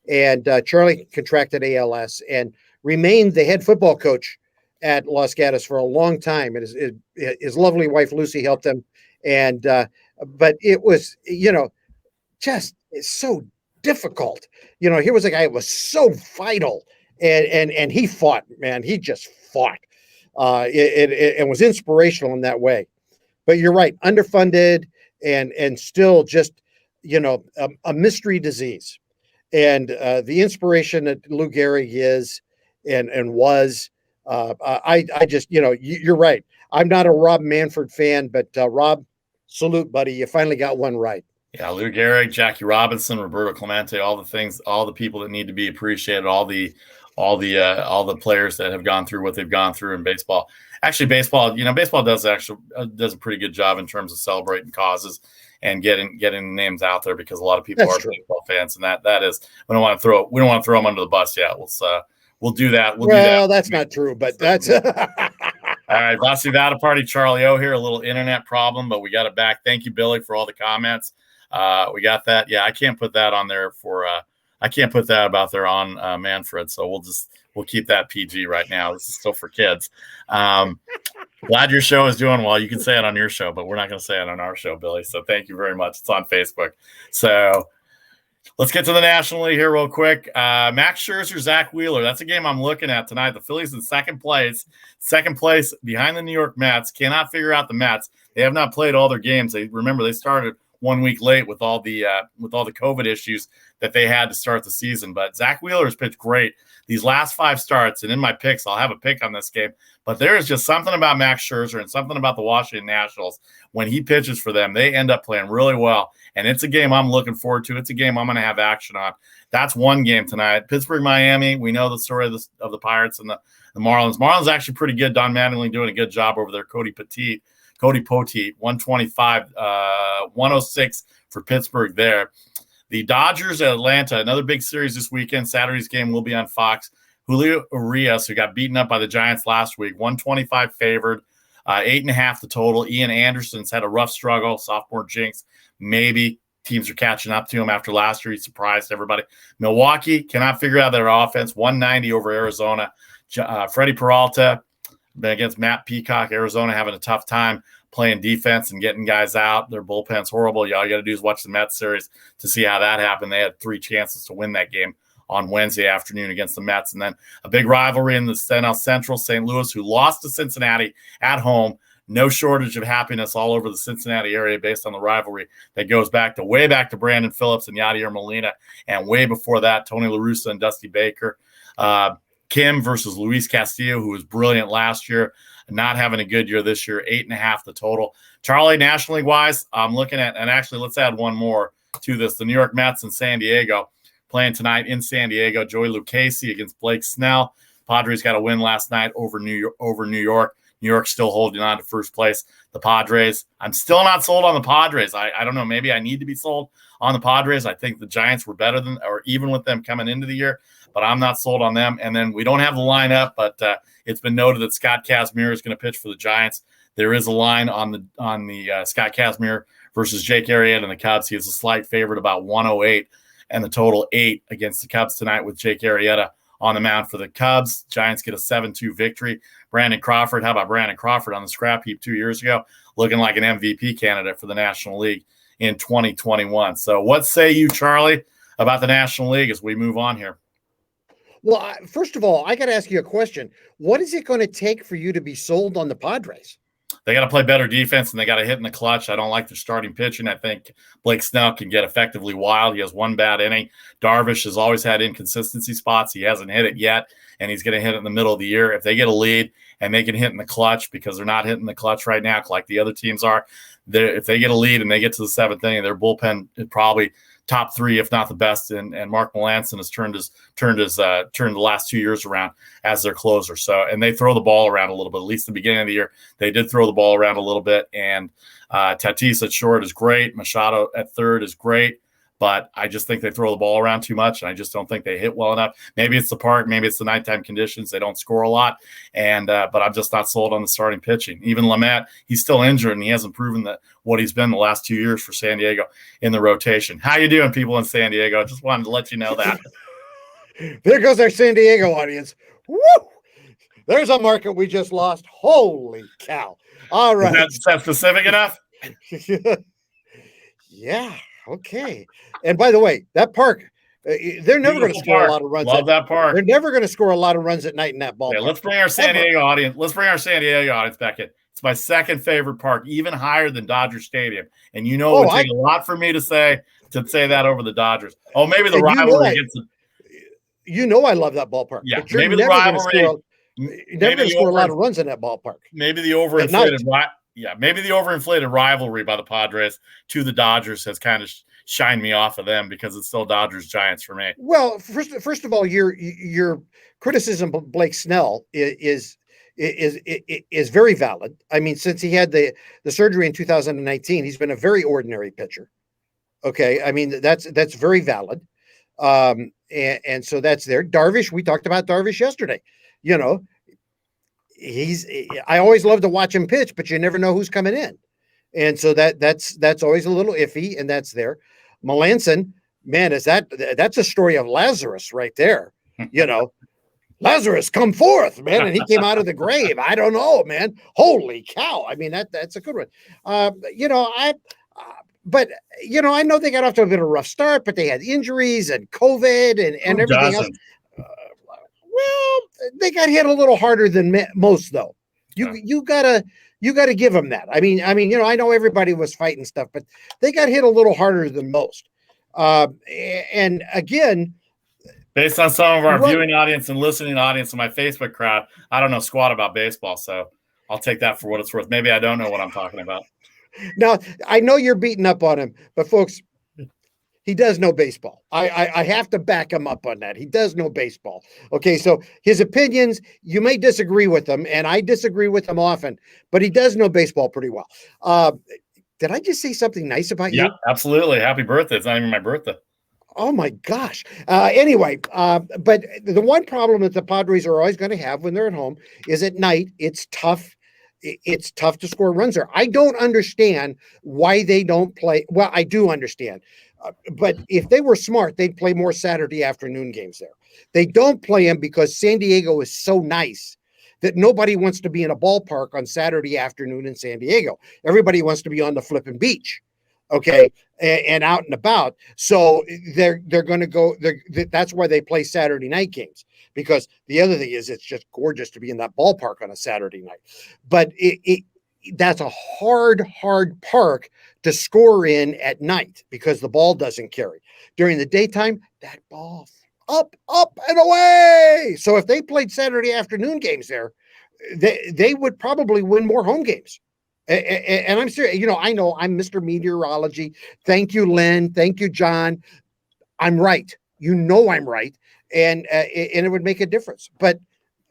And Charlie contracted ALS and remained the head football coach at Los Gatos for a long time. And his lovely wife, Lucy, helped him. And but it was, just it's so difficult. Here was a guy who was so vital, and he fought, man. He just fought. It was inspirational in that way. But you're right, underfunded and still just, a mystery disease. And the inspiration that Lou Gehrig is and was, I just, you're right. I'm not a Rob Manfred fan, but Rob, salute, buddy. You finally got one right. Yeah, Lou Gehrig, Jackie Robinson, Roberto Clemente, all the people that need to be appreciated, all the players that have gone through what they've gone through in baseball. Actually, baseball does a pretty good job in terms of celebrating causes and getting names out there, because a lot of people That's are true. baseball fans, and that is, we don't want to throw them under the bus yet. We'll do that. We'll do Well, that. that's not true, but that's All right. Vasu Vaddiparty, Charlie O here. A little internet problem, but we got it back. Thank you, Billy, for all the comments. We got that. Yeah, I can't put that on there I can't put that about there on Manfred. So we'll keep that PG right now. This is still for kids. Glad your show is doing well. You can say it on your show, but we're not going to say it on our show, Billy. So thank you very much. It's on Facebook. So let's get to the National League here real quick. Max Scherzer, Zach Wheeler. That's a game I'm looking at tonight. The Phillies in second place behind the New York Mets. Cannot figure out the Mets. They have not played all their games. They started 1 week late with all the COVID issues that they had to start the season. But Zach Wheeler has pitched great these last 5 starts. And in my picks, I'll have a pick on this game. But there is just something about Max Scherzer and something about the Washington Nationals. When he pitches for them, they end up playing really well. And it's a game I'm looking forward to. It's a game I'm going to have action on. That's one game tonight. Pittsburgh, Miami. We know the story of the Pirates and the Marlins. Marlins actually pretty good. Don Mattingly doing a good job over there. Cody Poteet, 125, 106 for Pittsburgh there. The Dodgers at Atlanta, another big series this weekend. Saturday's game will be on Fox. Julio Urias, who got beaten up by the Giants last week, 125 favored, 8.5 the total. Ian Anderson's had a rough struggle, sophomore jinx. Maybe teams are catching up to him after last year. He surprised everybody. Milwaukee cannot figure out their offense, 190 over Arizona. Freddie Peralta against Matt Peacock. Arizona having a tough time playing defense and getting guys out. Their bullpen's horrible. All you got to do is watch the Mets series to see how that happened. They had 3 chances to win that game on Wednesday afternoon against the Mets. And then a big rivalry in the NL Central, St. Louis, who lost to Cincinnati at home. No shortage of happiness all over the Cincinnati area based on the rivalry that goes way back to Brandon Phillips and Yadier Molina. And way before that, Tony La Russa and Dusty Baker. Kim versus Luis Castillo, who was brilliant last year, not having a good year this year, 8.5 the total. Charlie, National League wise, I'm looking at, and actually let's add one more to this. The New York Mets in San Diego playing tonight in San Diego. Joey Lucchesi against Blake Snell. Padres got a win last night over New York. New York still holding on to first place. The Padres, I'm still not sold on the Padres. I don't know. Maybe I need to be sold on the Padres. I think the Giants were better than, or even with them coming into the year, but I'm not sold on them. And then we don't have the lineup, but it's been noted that Scott Kazmir is going to pitch for the Giants. There is a line on the Scott Kazmir versus Jake Arrieta and the Cubs. He is a slight favorite, about 108, and the total 8 against the Cubs tonight with Jake Arrieta on the mound for the Cubs. Giants get a 7-2 victory. Brandon Crawford, how about Brandon Crawford on the scrap heap 2 years ago, looking like an MVP candidate for the National League in 2021. So what say you, Charlie, about the National League as we move on here? Well, first of all, I got to ask you a question. What is it going to take for you to be sold on the Padres? They got to play better defense, and they got to hit in the clutch. I don't like their starting pitching. I think Blake Snell can get effectively wild. He has one bad inning. Darvish has always had inconsistency spots. He hasn't hit it yet, and he's going to hit it in the middle of the year. If they get a lead and they can hit in the clutch, because they're not hitting the clutch right now like the other teams are, if they get a lead and they get to the 7th inning, their bullpen is probably top 3, if not the best. And Mark Melancon has turned the last 2 years around as their closer. So, and they throw the ball around a little bit. At least the beginning of the year, they did throw the ball around a little bit. And Tatis at short is great. Machado at third is great. But I just think they throw the ball around too much, and I just don't think they hit well enough. Maybe it's the park, maybe it's the nighttime conditions. They don't score a lot, but I'm just not sold on the starting pitching. Even Lamet, he's still injured, and he hasn't proven that what he's been the last 2 years for San Diego in the rotation. How you doing, people in San Diego? Just wanted to let you know that. There goes our San Diego audience. Woo! There's a market we just lost. Holy cow. All right. Is that specific enough? Yeah. Okay. And by the way, that park, they're never going to score a lot of runs. Love that park. They're never going to score a lot of runs at night in that ballpark. Yeah, let's bring our San Diego audience. Let's bring our San Diego audience back in. It's my second favorite park, even higher than Dodger Stadium. And it would take a lot for me to say that over the Dodgers. Oh, maybe the rivalry gets it. I love that ballpark. Yeah, maybe the rivalry. You're never going to score a lot of runs in that ballpark. Maybe the overinflated. Maybe the overinflated rivalry by the Padres to the Dodgers has kind of shined me off of them, because it's still Dodgers Giants for me. Well, first of all, your criticism of Blake Snell is is very valid. I mean, since he had the surgery in 2019, he's been a very ordinary pitcher. Okay, I mean that's very valid, and so that's there. Darvish, we talked about Darvish yesterday. You know, I always love to watch him pitch, but you never know who's coming in, and so that's always a little iffy, and that's there. Melanson, man, that's a story of Lazarus right there. You know, Lazarus, come forth, man, and he came out of the grave. I don't know, man. Holy cow! I mean that's a good one. You know, but you know, I know they got off to a bit of a rough start, but they had injuries and COVID and everything else. Well, they got hit a little harder than most, though. You gotta give them that. I mean, you know, I know everybody was fighting stuff, but they got hit a little harder than most. And again, based on some of our viewing audience and listening audience and my Facebook crowd, I don't know squat about baseball, so I'll take that for what it's worth. Maybe I don't know what I'm talking about. Now, I know you're beating up on him, but folks, he does know baseball. I have to back him up on that. He does know baseball. Okay, so his opinions, you may disagree with them, and I disagree with them often, but he does know baseball pretty well. Did I just say something nice about you? Yeah, absolutely. Happy birthday. It's not even my birthday. Oh, my gosh. Anyway, but the one problem that the Padres are always going to have when they're at home is at night, it's tough. It's tough to score runs there. I don't understand why they don't play. Well, I do understand. But if they were smart, they'd play more Saturday afternoon games there. They don't play them because San Diego is so nice that nobody wants to be in a ballpark on Saturday afternoon in San Diego. Everybody wants to be on the flipping beach, okay, and out and about. So they're going to go. That's why they play Saturday night games. Because the other thing is, it's just gorgeous to be in that ballpark on a Saturday night. But that's a hard park to score in at night because the ball doesn't carry. During the daytime, that ball up and away. So if they played Saturday afternoon games there, they would probably win more home games. And I'm serious. You know, I know I'm Mr. Meteorology. Thank you, Len. Thank you, John. I'm right. You know I'm right. And it would make a difference. But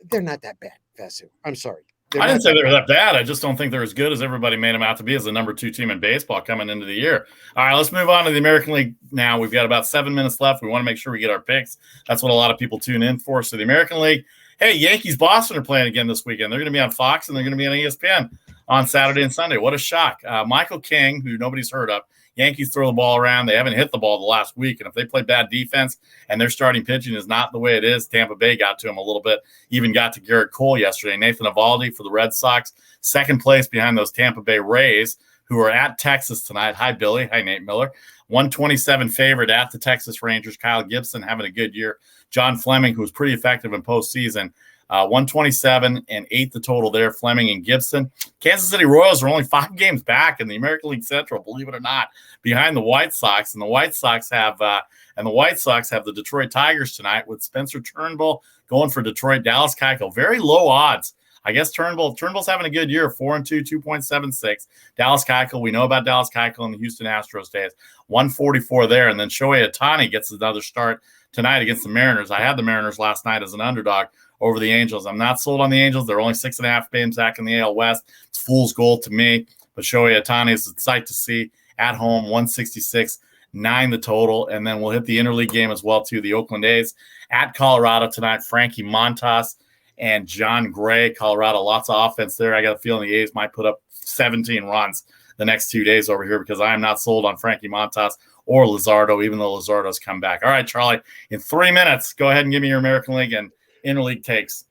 they're not that bad, Vasu. I'm sorry. I didn't say they were that bad. I just don't think they're as good as everybody made them out to be as the number 2 team in baseball coming into the year. All right, let's move on to the American League now. We've got about 7 minutes left. We want to make sure we get our picks. That's what a lot of people tune in for. So the American League, hey, Yankees Boston are playing again this weekend. They're going to be on Fox and they're going to be on ESPN on Saturday and Sunday. What a shock. Michael King, who nobody's heard of, Yankees throw the ball around. They haven't hit the ball the last week. And if they play bad defense and their starting pitching is not the way it is, Tampa Bay got to him a little bit, even got to Garrett Cole yesterday. Nathan Eovaldi for the Red Sox, second place behind those Tampa Bay Rays, who are at Texas tonight. Hi, Billy. Hi, Nate Miller. 127 favorite at the Texas Rangers. Kyle Gibson having a good year. John Fleming, who was pretty effective in postseason. 127 and 8 the total there, Fleming and Gibson. Kansas City Royals are only 5 games back in the American League Central, believe it or not, behind the White Sox. And the White Sox have the Detroit Tigers tonight with Spencer Turnbull going for Detroit. Dallas Keuchel, very low odds. I guess Turnbull's having a good year, 4-2, 2.76. Dallas Keuchel, we know about Dallas Keuchel in the Houston Astros days, 144 there. And then Shohei Ohtani gets another start tonight against the Mariners. I had the Mariners last night as an underdog over the Angels. I'm not sold on the Angels. They're only 6.5 games back in the AL West. It's fool's gold to me. But Shohei Ohtani is a sight to see at home, 166, 9 the total. And then we'll hit the interleague game as well, too. The Oakland A's at Colorado tonight. Frankie Montas and John Gray. Colorado, lots of offense there. I got a feeling the A's might put up 17 runs the next 2 days over here because I am not sold on Frankie Montas or Luzardo, even though Luzardo's come back. All right, Charlie, in 3 minutes, go ahead and give me your American League and interleague takes.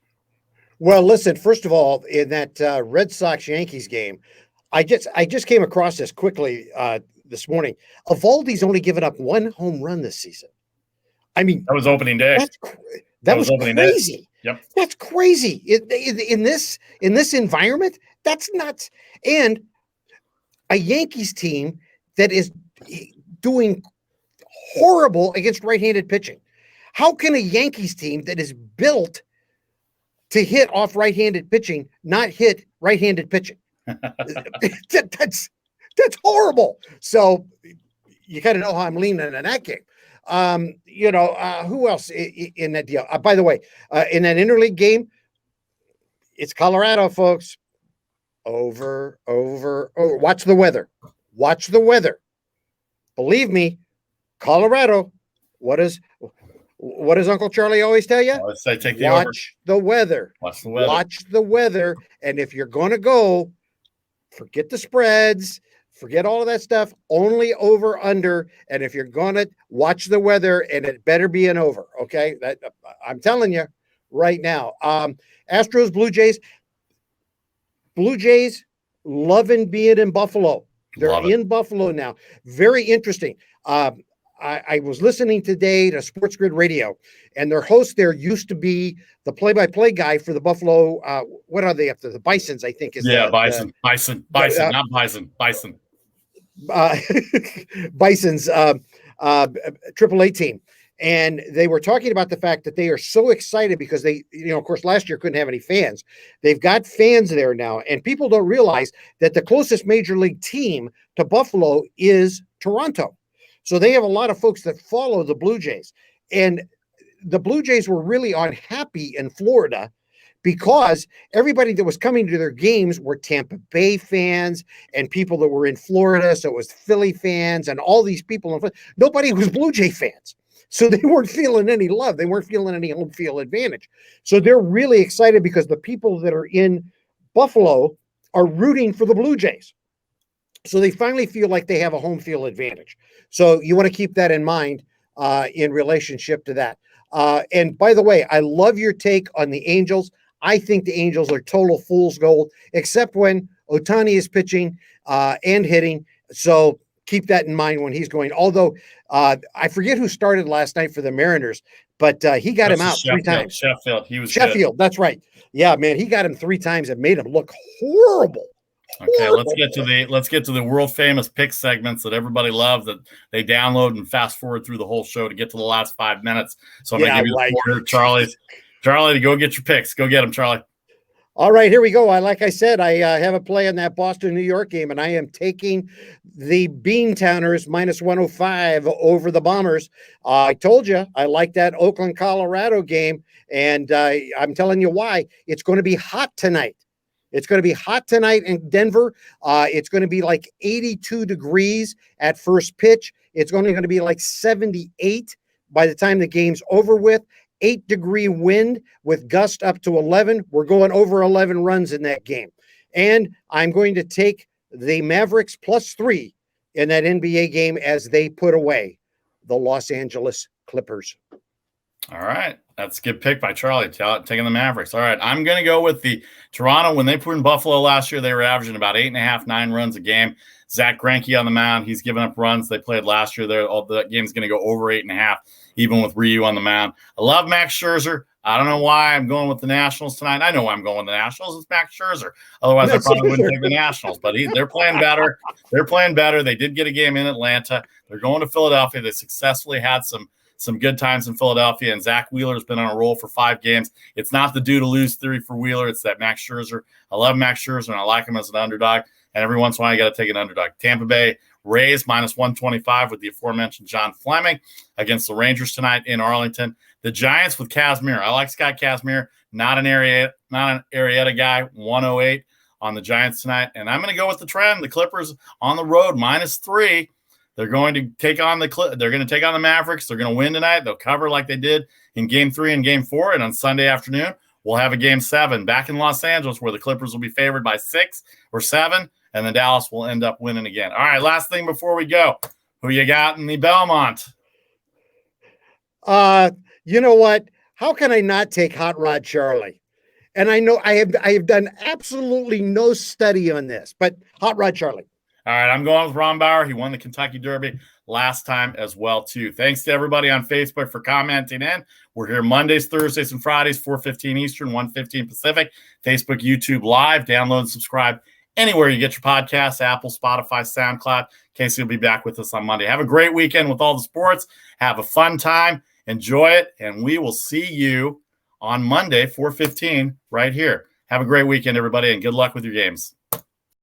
Well, listen, first of all, in that Red Sox-Yankees game, I just came across this quickly this morning. Eovaldi's only given up 1 home run this season. I mean, that was opening day. That was crazy. Day. Yep. That's crazy. In this environment, that's nuts. And a Yankees team that is doing horrible against right-handed pitching. How can a Yankees team that is built to hit off right-handed pitching not hit right-handed pitching? That's horrible. So you kind of know how I'm leaning in that game. Who else in that deal? By the way, in that interleague game, It's Colorado, folks. Over. Watch the weather. Watch the weather. Believe me, Colorado. What does Uncle Charlie always tell you? I would say take the over. Watch the weather. Watch the weather. Watch the weather. And if you're going to go, forget the spreads. Forget all of that stuff. Only over, under. And if you're going to watch the weather, and it better be an over. Okay. I'm telling you right now. Astros, Blue Jays. Blue Jays loving being in Buffalo. They're in Buffalo now. Very interesting. I was listening today to Sports Grid Radio, and their host there used to be the play-by-play guy for the Buffalo. What are they up to? The Bisons, I think. Bison, not Bison. Bison's AAA team. And they were talking about the fact that they are so excited because they, of course, last year couldn't have any fans. They've got fans there now. And people don't realize that the closest major league team to Buffalo is Toronto. So they have a lot of folks that follow the Blue Jays. And the Blue Jays were really unhappy in Florida because everybody that was coming to their games were Tampa Bay fans and people that were in Florida. So it was Philly fans and all these people. Nobody was Blue Jay fans. So they weren't feeling any love. They weren't feeling any home field advantage. So they're really excited because the people that are in Buffalo are rooting for the Blue Jays. So they finally feel like they have a home field advantage. So you want to keep that in mind in relationship to that. And by the way, I love your take on the Angels. I think the Angels are total fool's gold, except when Ohtani is pitching and hitting. So keep that in mind when he's going. Although I forget who started last night for the Mariners, but he got him out 3 times. Sheffield. He was Sheffield. Good. That's right. Yeah, man, he got him 3 times and made him look horrible. Okay, let's get to the world famous pick segments that everybody loves, that they download and fast forward through the whole show to get to the last 5 minutes. So I'm gonna give you the order, Charlie, to go get your picks. Go get them, Charlie. All right, here we go. Like I said, I have a play on that Boston-New York game, and I am taking the Beantowners minus 105 over the Bombers. I told you I like that Oakland-Colorado game, and I'm telling you why. It's going to be hot tonight. It's going to be hot tonight in Denver. It's going to be like 82 degrees at first pitch. It's only going to be like 78 by the time the game's over with. 8-degree wind with gust up to 11. We're going over 11 runs in that game. And I'm going to take the Mavericks +3 in that NBA game as they put away the Los Angeles Clippers. All right. That's a good pick by Charlie, taking the Mavericks. All right. I'm going to go with the Toronto. When they put in Buffalo last year, they were averaging about 8.5, 9 runs a game. Zach Greinke on the mound. He's given up runs. They played last year. The game's going to go over 8.5, even with Ryu on the mound. I love Max Scherzer. I don't know why I'm going with the Nationals tonight. I know why I'm going with the Nationals. It's Max Scherzer. Otherwise, I probably wouldn't take the Nationals. But they're playing better. They're playing better. They did get a game in Atlanta. They're going to Philadelphia. They successfully had some good times in Philadelphia, and Zach Wheeler's been on a roll for 5 games. It's not the do-to-lose theory for Wheeler. It's that Max Scherzer. I love Max Scherzer, and I like him as an underdog. And every once in a while, you got to take an underdog. Tampa Bay Rays minus 125 with the aforementioned John Fleming against the Rangers tonight in Arlington. The Giants with Kazmir. I like Scott Kazmir, not an Arrieta guy. 108 on the Giants tonight. And I'm going to go with the trend. The Clippers on the road -3. They're going to take on the Mavericks. They're going to win tonight. They'll cover like they did in Game 3 and Game 4. And on Sunday afternoon, we'll have a Game 7 back in Los Angeles where the Clippers will be favored by 6 or 7, and then Dallas will end up winning again. All right, last thing before we go. Who you got in the Belmont? You know what? How can I not take Hot Rod Charlie? And I know I have done absolutely no study on this, but Hot Rod Charlie. All right, I'm going with Ron Bauer. He won the Kentucky Derby last time as well, too. Thanks to everybody on Facebook for commenting in. We're here Mondays, Thursdays, and Fridays, 4:15 Eastern, 1:15 Pacific. Facebook, YouTube Live. Download and subscribe anywhere you get your podcasts, Apple, Spotify, SoundCloud. Casey will be back with us on Monday. Have a great weekend with all the sports. Have a fun time. Enjoy it, and we will see you on Monday, 4:15, right here. Have a great weekend, everybody, and good luck with your games.